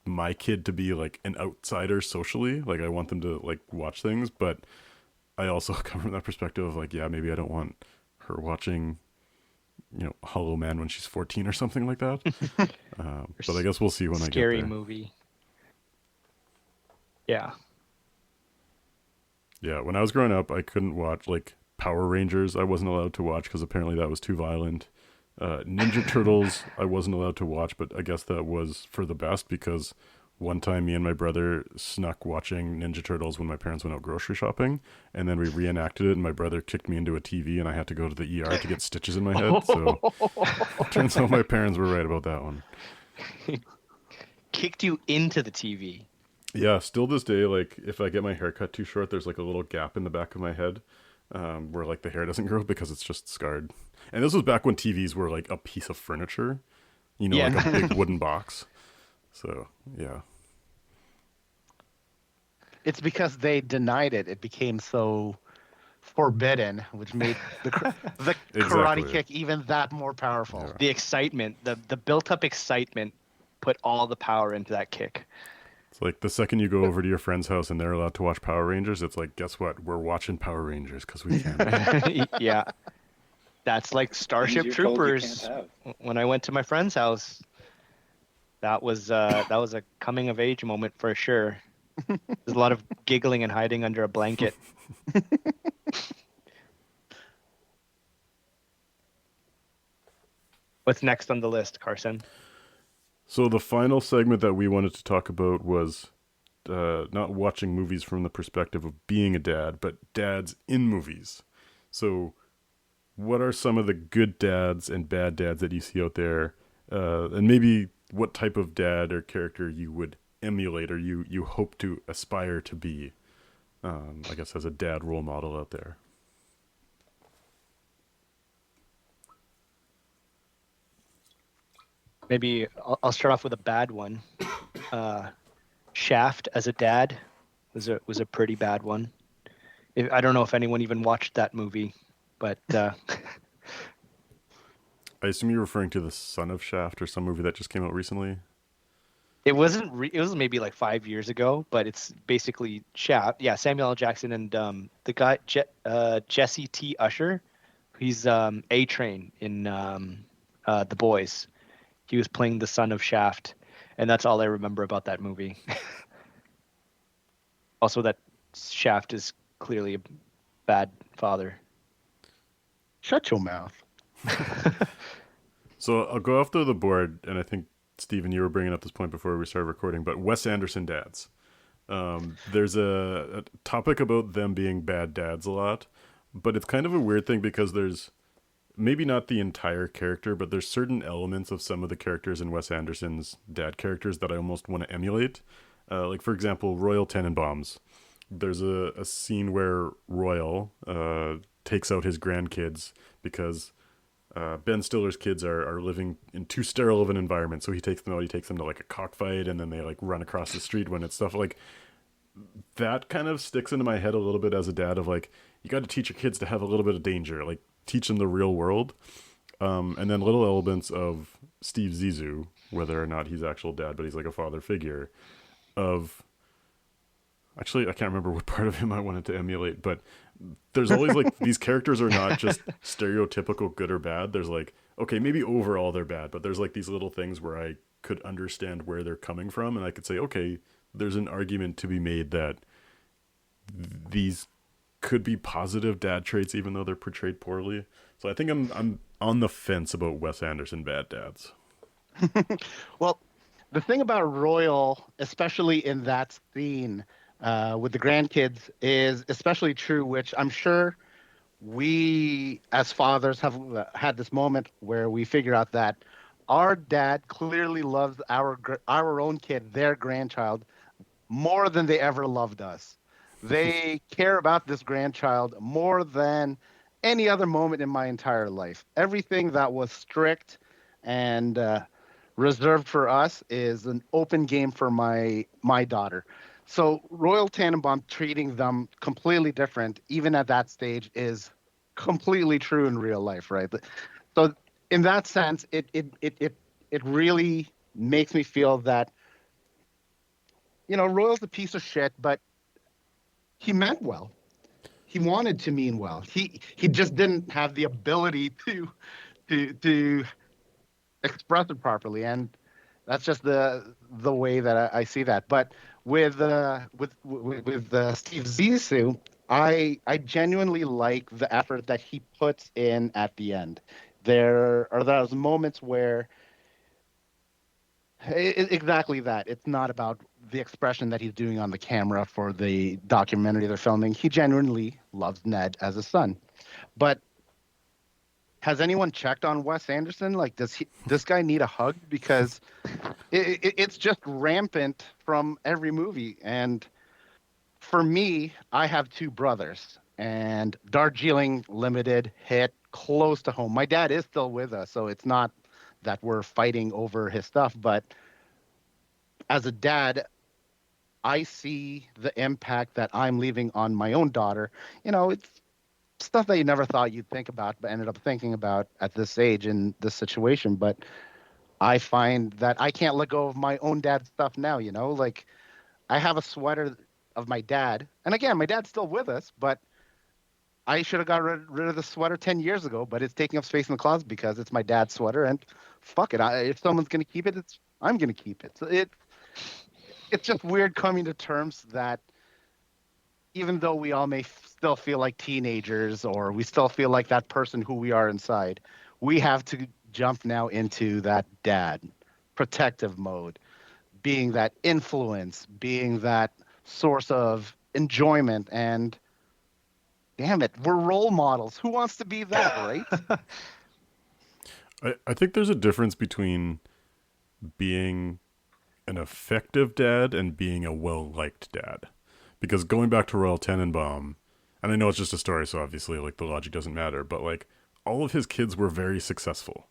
A: my kid to be like an outsider socially. Like I want them to like watch things, but I also come from that perspective of like, yeah, maybe I don't want her watching, Hollow Man when she's 14 or something like that. But I guess we'll see when I get
B: Scary
A: there.
B: movie. Yeah.
A: Yeah, when I was growing up, I couldn't watch like Power Rangers I wasn't allowed to watch because apparently that was too violent. Ninja Turtles I wasn't allowed to watch, but I guess that was for the best because one time me and my brother snuck watching Ninja Turtles when my parents went out grocery shopping, and then we reenacted it, and my brother kicked me into a TV, and I had to go to the ER to get stitches in my head. So turns out my parents were right about that one.
B: Kicked you into the TV.
A: Yeah, still this day, like if I get my hair cut too short, there's like a little gap in the back of my head where like the hair doesn't grow because it's just scarred. And this was back when TVs were like a piece of furniture,
B: Yeah.
A: like a big wooden box. So yeah.
C: It's because they denied it. It became so forbidden, which made the karate
A: Exactly.
C: kick even that more powerful.
A: Yeah.
B: The excitement, the built-up excitement, put all the power into that kick.
A: It's like the second you go over to your friend's house and they're allowed to watch Power Rangers, it's like, guess what? We're watching Power Rangers because we can.
B: Yeah, that's like Starship
D: Things you're told you
B: Troopers.
D: can't have.
B: When I went to my friend's house, that was a coming of age moment for sure. There's a lot of giggling and hiding under a blanket. What's next on the list, Carson?
A: So the final segment that we wanted to talk about was not watching movies from the perspective of being a dad, but dads in movies. So what are some of the good dads and bad dads that you see out there? And maybe what type of dad or character you would emulate or you hope to aspire to be, I guess, as a dad role model out there.
B: Maybe I'll start off with a bad one. Shaft as a dad was a pretty bad one. I don't know if anyone even watched that movie, but
A: I assume you're referring to the Son of Shaft or some movie that just came out recently.
B: it wasn't. It was maybe like 5 years ago, but it's basically Shaft. Yeah, Samuel L. Jackson and the guy Jesse T. Usher. He's A-Train in The Boys. He was playing the son of Shaft, and that's all I remember about that movie. Also, that Shaft is clearly a bad father.
C: Shut your mouth.
A: So I'll go off the board, and I think, Stephen, you were bringing up this point before we started recording, but Wes Anderson dads. There's a topic about them being bad dads a lot, but it's kind of a weird thing because there's maybe not the entire character, but there's certain elements of some of the characters in Wes Anderson's dad characters that I almost want to emulate. Like, for example, Royal Tenenbaums. There's a scene where Royal takes out his grandkids because Ben Stiller's kids are living in too sterile of an environment. So he takes them out, he takes them to like a cockfight, and then they like run across the street when it's stuff like that kind of sticks into my head a little bit as a dad of like, you got to teach your kids to have a little bit of danger, like teach them the real world. And then little elements of Steve Zissou, whether or not he's actual dad, but he's like a father figure of, actually, I can't remember what part of him I wanted to emulate, but there's always like, these characters are not just stereotypical good or bad. There's like, okay, maybe overall they're bad, but there's like these little things where I could understand where they're coming from. And I could say, okay, there's an argument to be made that these could be positive dad traits, even though they're portrayed poorly. So I think I'm on the fence about Wes Anderson bad dads.
C: Well, the thing about Royal, especially in that scene with the grandkids, is especially true, which I'm sure we as fathers have had this moment where we figure out that our dad clearly loves our own kid, their grandchild, more than they ever loved us. They care about this grandchild more than any other moment in my entire life. Everything that was strict and reserved for us is an open game for my daughter. So Royal Tannenbaum treating them completely different, even at that stage, is completely true in real life, right? So in that sense, it really makes me feel that, Royal's a piece of shit, but he meant well. He wanted to mean well. He just didn't have the ability to express it properly, and that's just the way that I see that. But with Steve Zissou, I genuinely like the effort that he puts in at the end. There are those moments where exactly that. It's not about the expression that he's doing on the camera for the documentary they're filming. He genuinely loves Ned as a son. But has anyone checked on Wes Anderson? Like, this guy need a hug? Because it's just rampant from every movie. And for me, I have two brothers, and Darjeeling Limited hit close to home. My dad is still with us, so it's not that we're fighting over his stuff. But as a dad, I see the impact that I'm leaving on my own daughter. It's stuff that you never thought you'd think about, but ended up thinking about at this age in this situation. But I find that I can't let go of my own dad's stuff now, like I have a sweater of my dad. And again, my dad's still with us, but I should have got rid of the sweater 10 years ago, but it's taking up space in the closet because it's my dad's sweater. And fuck it. If someone's going to keep it, I'm going to keep it. So it's just weird coming to terms that even though we all may still feel like teenagers or we still feel like that person who we are inside, we have to jump now into that dad protective mode, being that influence, being that source of enjoyment. And damn it, we're role models. Who wants to be that, right?
A: I think there's a difference between being an effective dad and being a well-liked dad. Because going back to Royal Tenenbaum, and I know it's just a story, so obviously like the logic doesn't matter, but like all of his kids were very successful.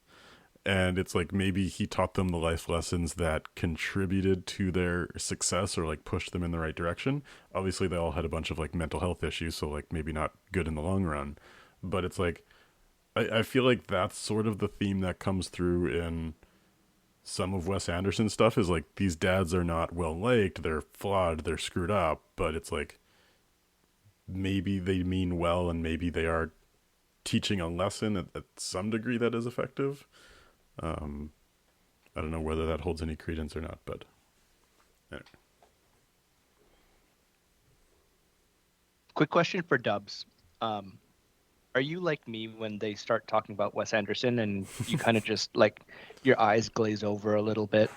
A: And it's like maybe he taught them the life lessons that contributed to their success or like pushed them in the right direction. Obviously they all had a bunch of like mental health issues, so like maybe not good in the long run. But it's like I feel like that's sort of the theme that comes through in some of Wes Anderson's stuff is like these dads are not well liked, they're flawed, they're screwed up, but it's like maybe they mean well and maybe they are teaching a lesson at some degree that is effective. I don't know whether that holds any credence or not, but anyway.
B: Quick question for Dubs. Are you like me when they start talking about Wes Anderson and you kind of just like your eyes glaze over a little bit?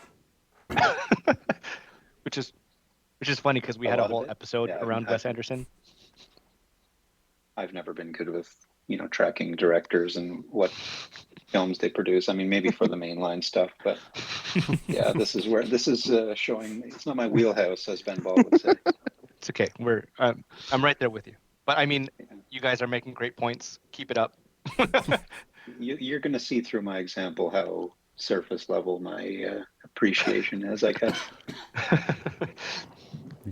B: which is funny because we had a whole episode around Wes Anderson.
D: I've never been good with tracking directors and what films they produce. I mean, maybe for the mainline stuff, but yeah, this is showing. It's not my wheelhouse, as Ben Ball would say.
B: It's okay. I'm right there with you. But I mean, you guys are making great points. Keep it up.
D: You're going to see through my example how surface level my appreciation is, I guess.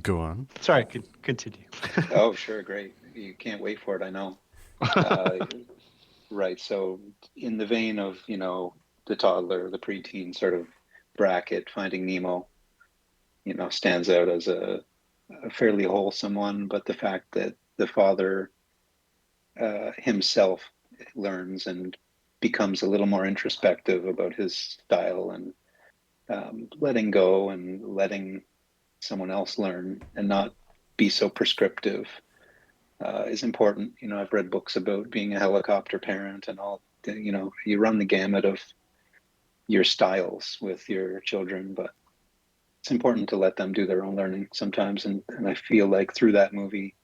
A: Go on.
B: Sorry, continue.
D: Oh, sure, great. You can't wait for it, I know. Right. So in the vein of, the toddler, the preteen sort of bracket, Finding Nemo, stands out as a fairly wholesome one, but the fact that the father himself learns and becomes a little more introspective about his style and letting go and letting someone else learn and not be so prescriptive is important. I've read books about being a helicopter parent and all, you run the gamut of your styles with your children, but it's important to let them do their own learning sometimes. And I feel like through that movie,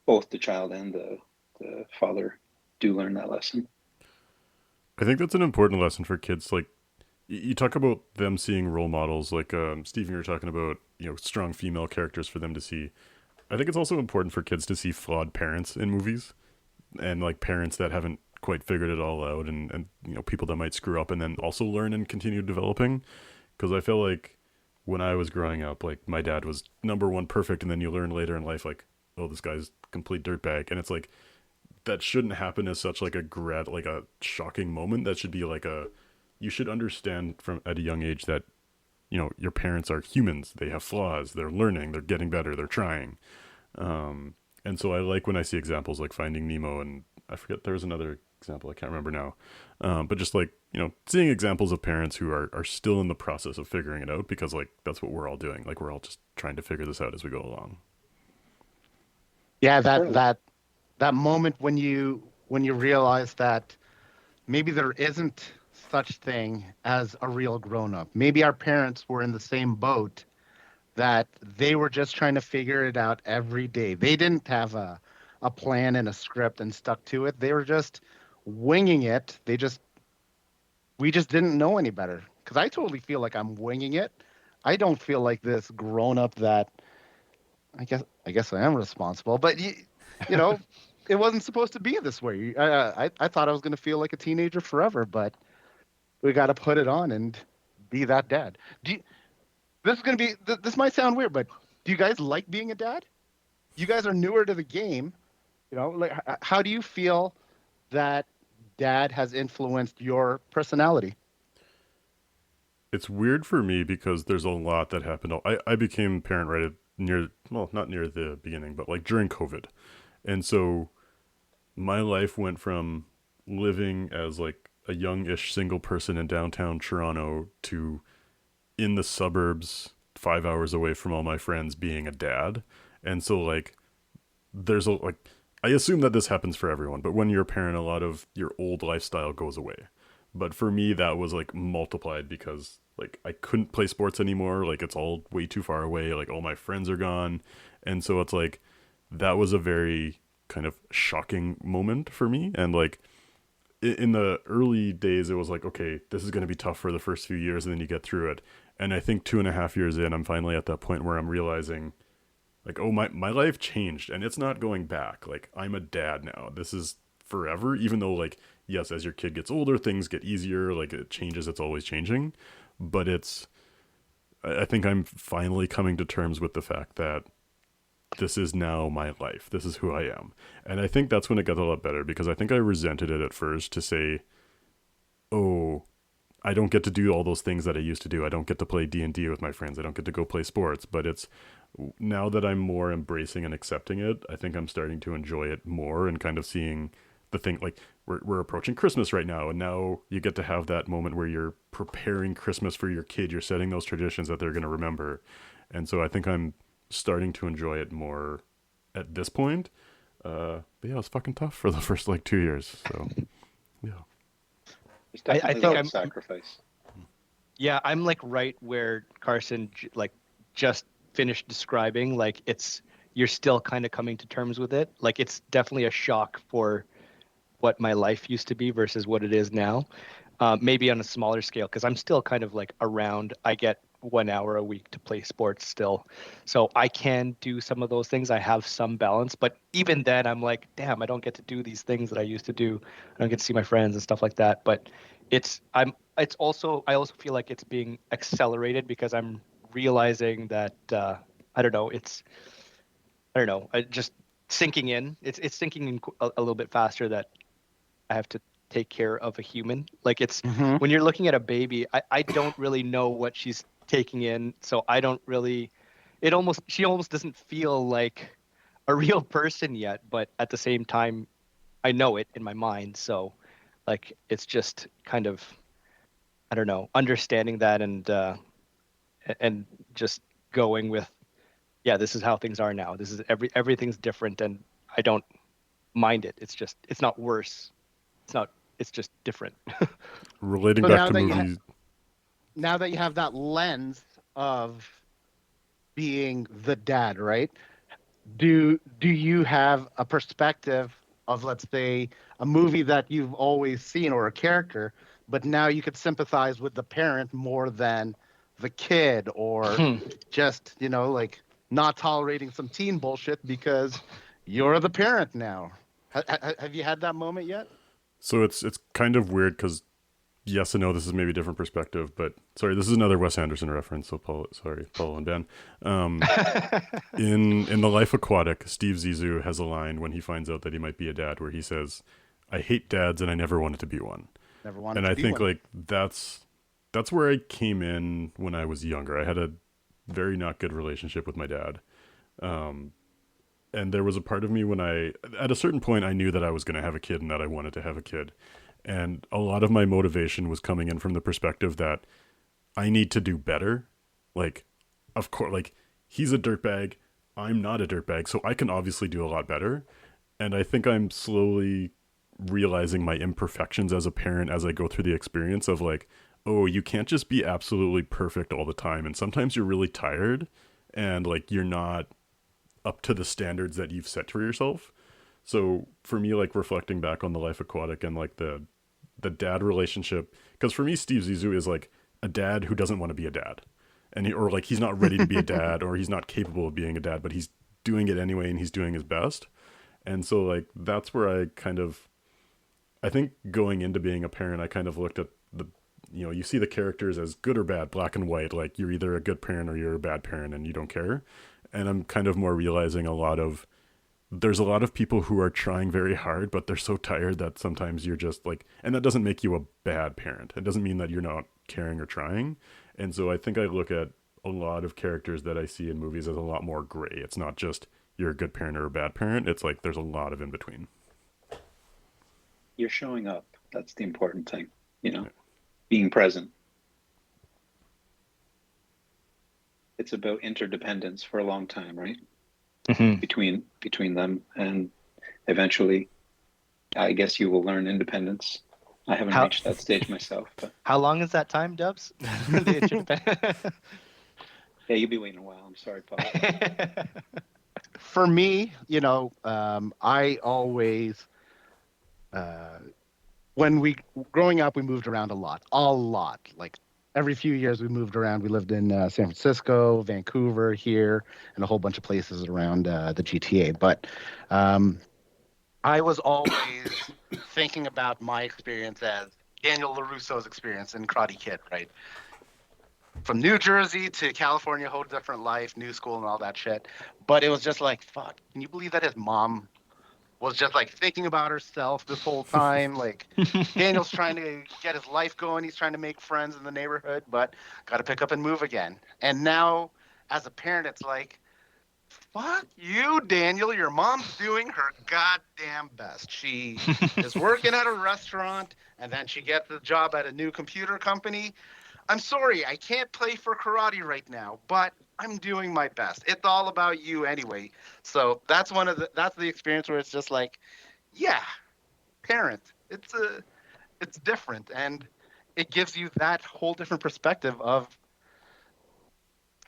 D: both the child and the father do learn that lesson.
A: I think that's an important lesson for kids. Like you talk about them seeing role models, like Stephen, you were talking about, strong female characters for them to see. I think it's also important for kids to see flawed parents in movies and like parents that haven't quite figured it all out and people that might screw up and then also learn and continue developing. Because I feel like when I was growing up, like my dad was number one perfect, and then you learn later in life, like, oh, this guy's a complete dirtbag. And it's like, that shouldn't happen as such like a shocking moment. That should be like you should understand from at a young age that, your parents are humans. They have flaws. They're learning. They're getting better. They're trying. And so I like when I see examples like Finding Nemo, and I forget there's another example I can't remember now. But just like, seeing examples of parents who are still in the process of figuring it out, because like that's what we're all doing. Like we're all just trying to figure this out as we go along.
C: Yeah, that
D: Sure.
C: that that moment when you realize that maybe there isn't such thing as a real grown up. Maybe our parents were in the same boat, that they were just trying to figure it out every day. They didn't have a plan and a script and stuck to it. They were just winging it. We just didn't know any better. Because I totally feel like I'm winging it. I don't feel like this grown up that I guess I am responsible, but you know, it wasn't supposed to be this way. I thought I was going to feel like a teenager forever, but we got to put it on and be that dad. This is going to be this might sound weird, but do you guys like being a dad? You guys are newer to the game, like how do you feel that dad has influenced your personality?
A: It's weird for me because there's a lot that happened. I became parent right at near, well, not near the beginning, but like during COVID. And so my life went from living as like a youngish single person in downtown Toronto to in the suburbs 5 hours away from all my friends being a dad. And so like there's a like I assume that this happens for everyone, but when you're a parent, a lot of your old lifestyle goes away. But for me, that was like multiplied because like I couldn't play sports anymore. Like it's all way too far away. Like all my friends are gone, and so it's like that was a very kind of shocking moment for me. And like in the early days, it was like, okay, this is going to be tough for the first few years, and then you get through it. And I think 2.5 years in, I'm finally at that point where I'm realizing like, oh, my life changed and it's not going back. Like I'm a dad now. This is forever, even though like yes, as your kid gets older things get easier, like it changes, it's always changing. But it's I think I'm finally coming to terms with the fact that this is now my life, this is who I am. And I think that's when it got a lot better, because I think I resented it at first to say, oh, I don't get to do all those things that I used to do. I don't get to play D&D with my friends. I don't get to go play sports. But it's now that I'm more embracing and accepting it, I think I'm starting to enjoy it more and kind of seeing the thing. Like we're approaching Christmas right now, and now you get to have that moment where you're preparing Christmas for your kid. You're setting those traditions that they're going to remember. And so I think I'm starting to enjoy it more at this point. But yeah, it was fucking tough for the first like 2 years. So yeah.
D: There's
B: I
D: definitely a
B: think
D: lot of
B: I'm
D: sacrifice.
B: yeah, I'm like right where Carson like just finished describing. Like it's you're still kind of coming to terms with it. Like it's definitely a shock for what my life used to be versus what it is now. Maybe on a smaller scale because I'm still kind of like around. I get 1 hour a week to play sports still, so I can do some of those things. I have some balance, but even then, I'm like, damn, I don't get to do these things that I used to do. I don't get to see my friends and stuff like that. But it's also I also feel like it's being accelerated because I'm realizing that I don't know. I don't know. I just sinking in. It's sinking in a little bit faster that I have to take care of a human. Like it's
C: Hmm.
B: when you're looking at a baby, I don't really know what she's taking in. So I don't really, she almost doesn't feel like a real person yet. But at the same time, I know it in my mind. So like it's just kind of, I don't know, understanding that and just going with, yeah, this is how things are now. This is everything's different and I don't mind it. It's just, it's not worse. It's not, it's just different.
A: Relating
C: So
A: back to movies.
C: now that you have that lens of being the dad, right? Do you have a perspective of, let's say, a movie that you've always seen or a character, but now you could sympathize with the parent more than the kid, or just, like not tolerating some teen bullshit because you're the parent now? Have you had that moment yet?
A: So it's kind of weird because yes and no. This is maybe a different perspective, but sorry, this is another Wes Anderson reference. So Paul and Ben. Um, in The Life Aquatic, Steve Zissou has a line when he finds out that he might be a dad, where he says, "I hate dads and I never wanted to be one."
C: Never wanted
A: And
C: to
A: I
C: be
A: think
C: one.
A: like that's where I came in when I was younger. I had a very not good relationship with my dad. Um, and there was a part of me when at a certain point, I knew that I was going to have a kid and that I wanted to have a kid. And a lot of my motivation was coming in from the perspective that I need to do better. Like, of course, like he's a dirtbag. I'm not a dirtbag, so I can obviously do a lot better. And I think I'm slowly realizing my imperfections as a parent as I go through the experience of like, oh, you can't just be absolutely perfect all the time. And sometimes you're really tired and like you're not up to the standards that you've set for yourself. So for me, like reflecting back on the Life Aquatic and like the dad relationship, because for me, Steve Zissou is like a dad who doesn't want to be a dad, and or like he's not ready to be a dad, or he's not capable of being a dad, but he's doing it anyway, and he's doing his best. And so like that's where I think going into being a parent, I kind of looked at you see the characters as good or bad, black and white, like you're either a good parent or you're a bad parent, and you don't care. And I'm kind of more realizing there's a lot of people who are trying very hard, but they're so tired that sometimes you're just like, and that doesn't make you a bad parent. It doesn't mean that you're not caring or trying. And so I think I look at a lot of characters that I see in movies as a lot more gray. It's not just you're a good parent or a bad parent. It's like there's a lot of in between.
D: You're showing up. That's the important thing, being present. It's about interdependence for a long time, right?
B: Mm-hmm.
D: Between them, and eventually I guess you will learn independence. I haven't reached that stage myself, but
B: how long is that time, Dubs?
D: yeah, you'll be waiting a while. I'm sorry, Paul.
C: For me, I always growing up, we moved around a lot, like every few years we moved around. We lived in San Francisco, Vancouver, here, and a whole bunch of places around the GTA. But I was always thinking about my experience as Daniel LaRusso's experience in Karate Kid, right? From New Jersey to California, whole different life, new school and all that shit. But it was just like, fuck, can you believe that his mom was just like thinking about herself this whole time? Like Daniel's trying to get his life going. He's trying to make friends in the neighborhood, but got to pick up and move again. And now as a parent, it's like, fuck you, Daniel. Your mom's doing her goddamn best. She is working at a restaurant, and then she gets a job at a new computer company. I'm sorry, I can't play for karate right now, but I'm doing my best. It's all about you anyway. So that's the experience where it's just like, yeah, parent. It's different, and it gives you that whole different perspective of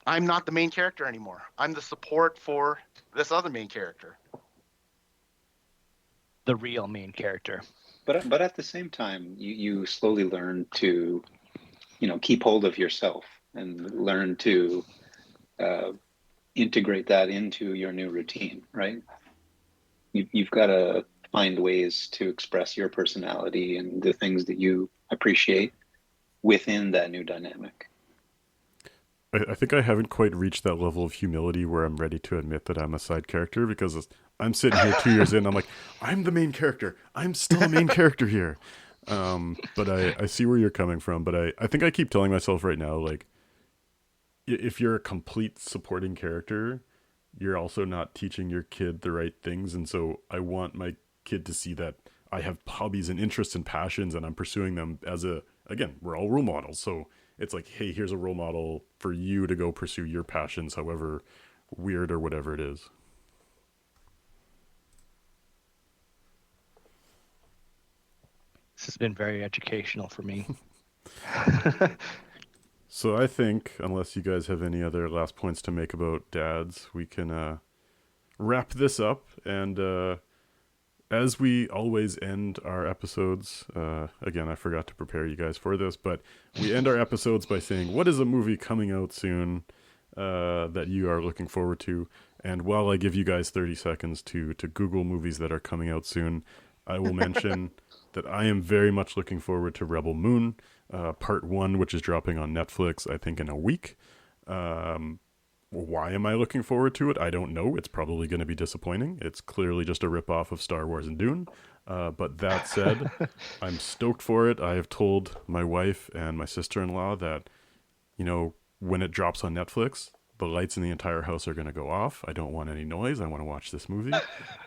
C: I'm not the main character anymore. I'm the support for this other main character.
B: The real main character.
D: But at the same time, you slowly learn to keep hold of yourself and learn to integrate that into your new routine, right? You've got to find ways to express your personality and the things that you appreciate within that new dynamic.
A: I think I haven't quite reached that level of humility where I'm ready to admit that I'm a side character, because I'm sitting here 2 years in, I'm like, I'm the main character. I'm still a main character here. But I see where you're coming from. But I think I keep telling myself right now, like, if you're a complete supporting character, you're also not teaching your kid the right things. And so I want my kid to see that I have hobbies and interests and passions, and I'm pursuing them again, we're all role models. So it's like, hey, here's a role model for you to go pursue your passions, however weird or whatever it is.
B: This has been very educational for me.
A: So I think, unless you guys have any other last points to make about dads, we can wrap this up. And as we always end our episodes, again, I forgot to prepare you guys for this, but we end our episodes by saying, what is a movie coming out soon that you are looking forward to? And while I give you guys 30 seconds to Google movies that are coming out soon, I will mention that I am very much looking forward to Rebel Moon, Part 1, which is dropping on Netflix, I think, in a week. Why am I looking forward to it? I don't know. It's probably going to be disappointing. It's clearly just a ripoff of Star Wars and Dune. But that said, I'm stoked for it. I have told my wife and my sister-in-law that, when it drops on Netflix, the lights in the entire house are going to go off. I don't want any noise. I want to watch this movie.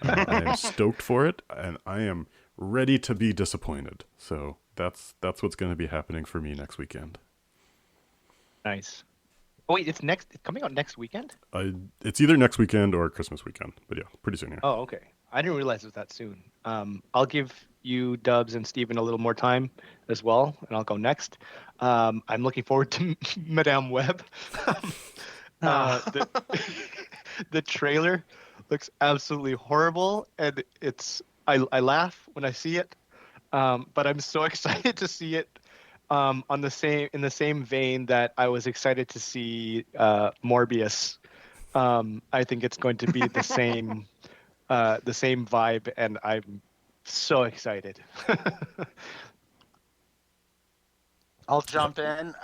A: I am stoked for it, and I am ready to be disappointed. So that's what's going to be happening for me next weekend.
B: Nice. Oh wait, it's coming out next weekend.
A: It's either next weekend or Christmas weekend, but yeah, pretty soon here.
B: Oh, okay. I didn't realize it was that soon. I'll give you, Dubs, and Steven a little more time as well, and I'll go next. I'm looking forward to Madame Web. The, the trailer looks absolutely horrible, and I laugh when I see it, but I'm so excited to see it in the same vein that I was excited to see Morbius. I think it's going to be the same vibe, and I'm so excited.
C: I'll jump in.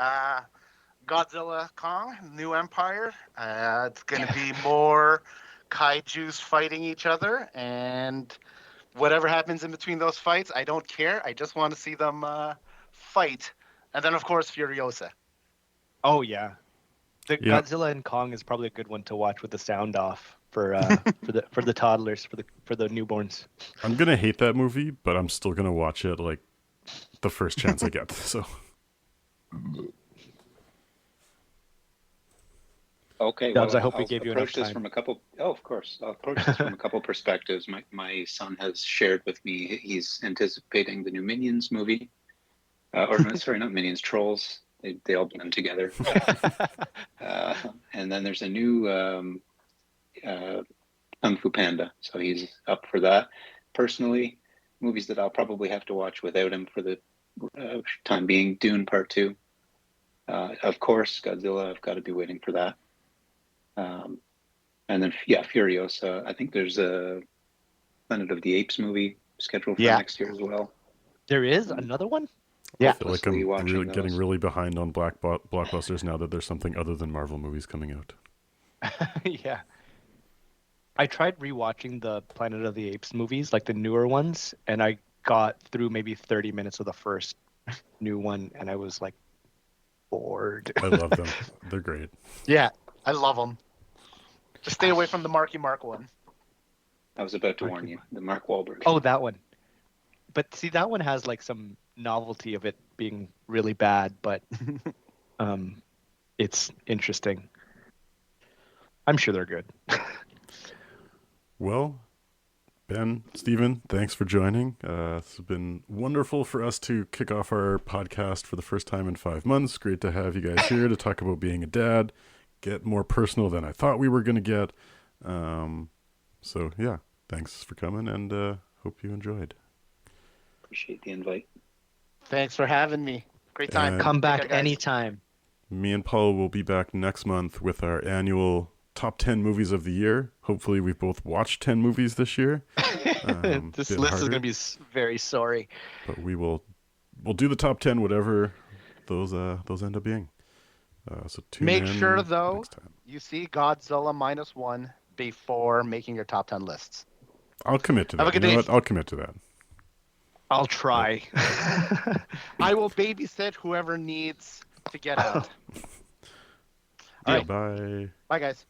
C: Godzilla Kong, New Empire. It's going to be more kaijus fighting each other, and whatever happens in between those fights, I don't care. I just want to see them fight. And then, of course, Furiosa.
B: Oh yeah, the
A: Yeah.
B: Godzilla and Kong is probably a good one to watch with the sound off for the toddlers, for the newborns.
A: I'm gonna hate that movie, but I'm still gonna watch it like the first chance I get. So
D: Okay,
B: Dubs,
D: well,
B: I hope we
D: I'll
B: gave you
D: approach
B: enough
D: this
B: time.
D: from a couple. Oh, of course, I'll approach this from a couple perspectives. My son has shared with me he's anticipating the new Minions movie, or no, sorry, not Minions, Trolls. They all blend together. And then there's a new Kung Fu Panda, so he's up for that. Personally, movies that I'll probably have to watch without him for the time being: Dune Part 2. Of course, Godzilla. I've got to be waiting for that. And then, yeah, Furiosa. I think there's a Planet of the Apes movie scheduled for next year as well.
B: There is another one?
A: I feel like I'm
D: watching
A: getting really behind on blockbusters now that there's something other than Marvel movies coming out.
B: Yeah. I tried rewatching the Planet of the Apes movies, like the newer ones, and I got through maybe 30 minutes of the first new one, and I was like bored.
A: I love them. They're great.
C: Yeah, I love them. Just stay away from the Marky Mark one.
D: I was about to warn you, the Mark Wahlberg.
B: Oh, that one. But see, that one has like some novelty of it being really bad, but it's interesting. I'm sure they're good.
A: Well, Ben, Steven, thanks for joining. It's been wonderful for us to kick off our podcast for the first time in 5 months. Great to have you guys here to talk about being a dad. Get more personal than I thought we were going to get. So, yeah, thanks for coming, and hope you enjoyed.
D: Appreciate the invite.
C: Thanks for having me. Great time.
A: And
B: Come back
C: Take care, guys.
B: anytime.
A: me and Paul will be back next month with our annual top 10 movies of the year. Hopefully we've both watched 10 movies this year.
B: This
A: bit
B: list is
A: harder,
B: going to be very sorry.
A: but we'll do the top 10, whatever those end up being. So tune
C: Make
A: in
C: sure, though,
A: next time.
C: you see Godzilla -1 before making your top 10 lists.
A: I'll commit to
C: Have a
A: that. You
C: good
A: know
C: day.
A: what? I'll commit to that.
B: I'll try.
C: I will babysit whoever needs to get out. All right.
A: Bye.
C: Bye, guys.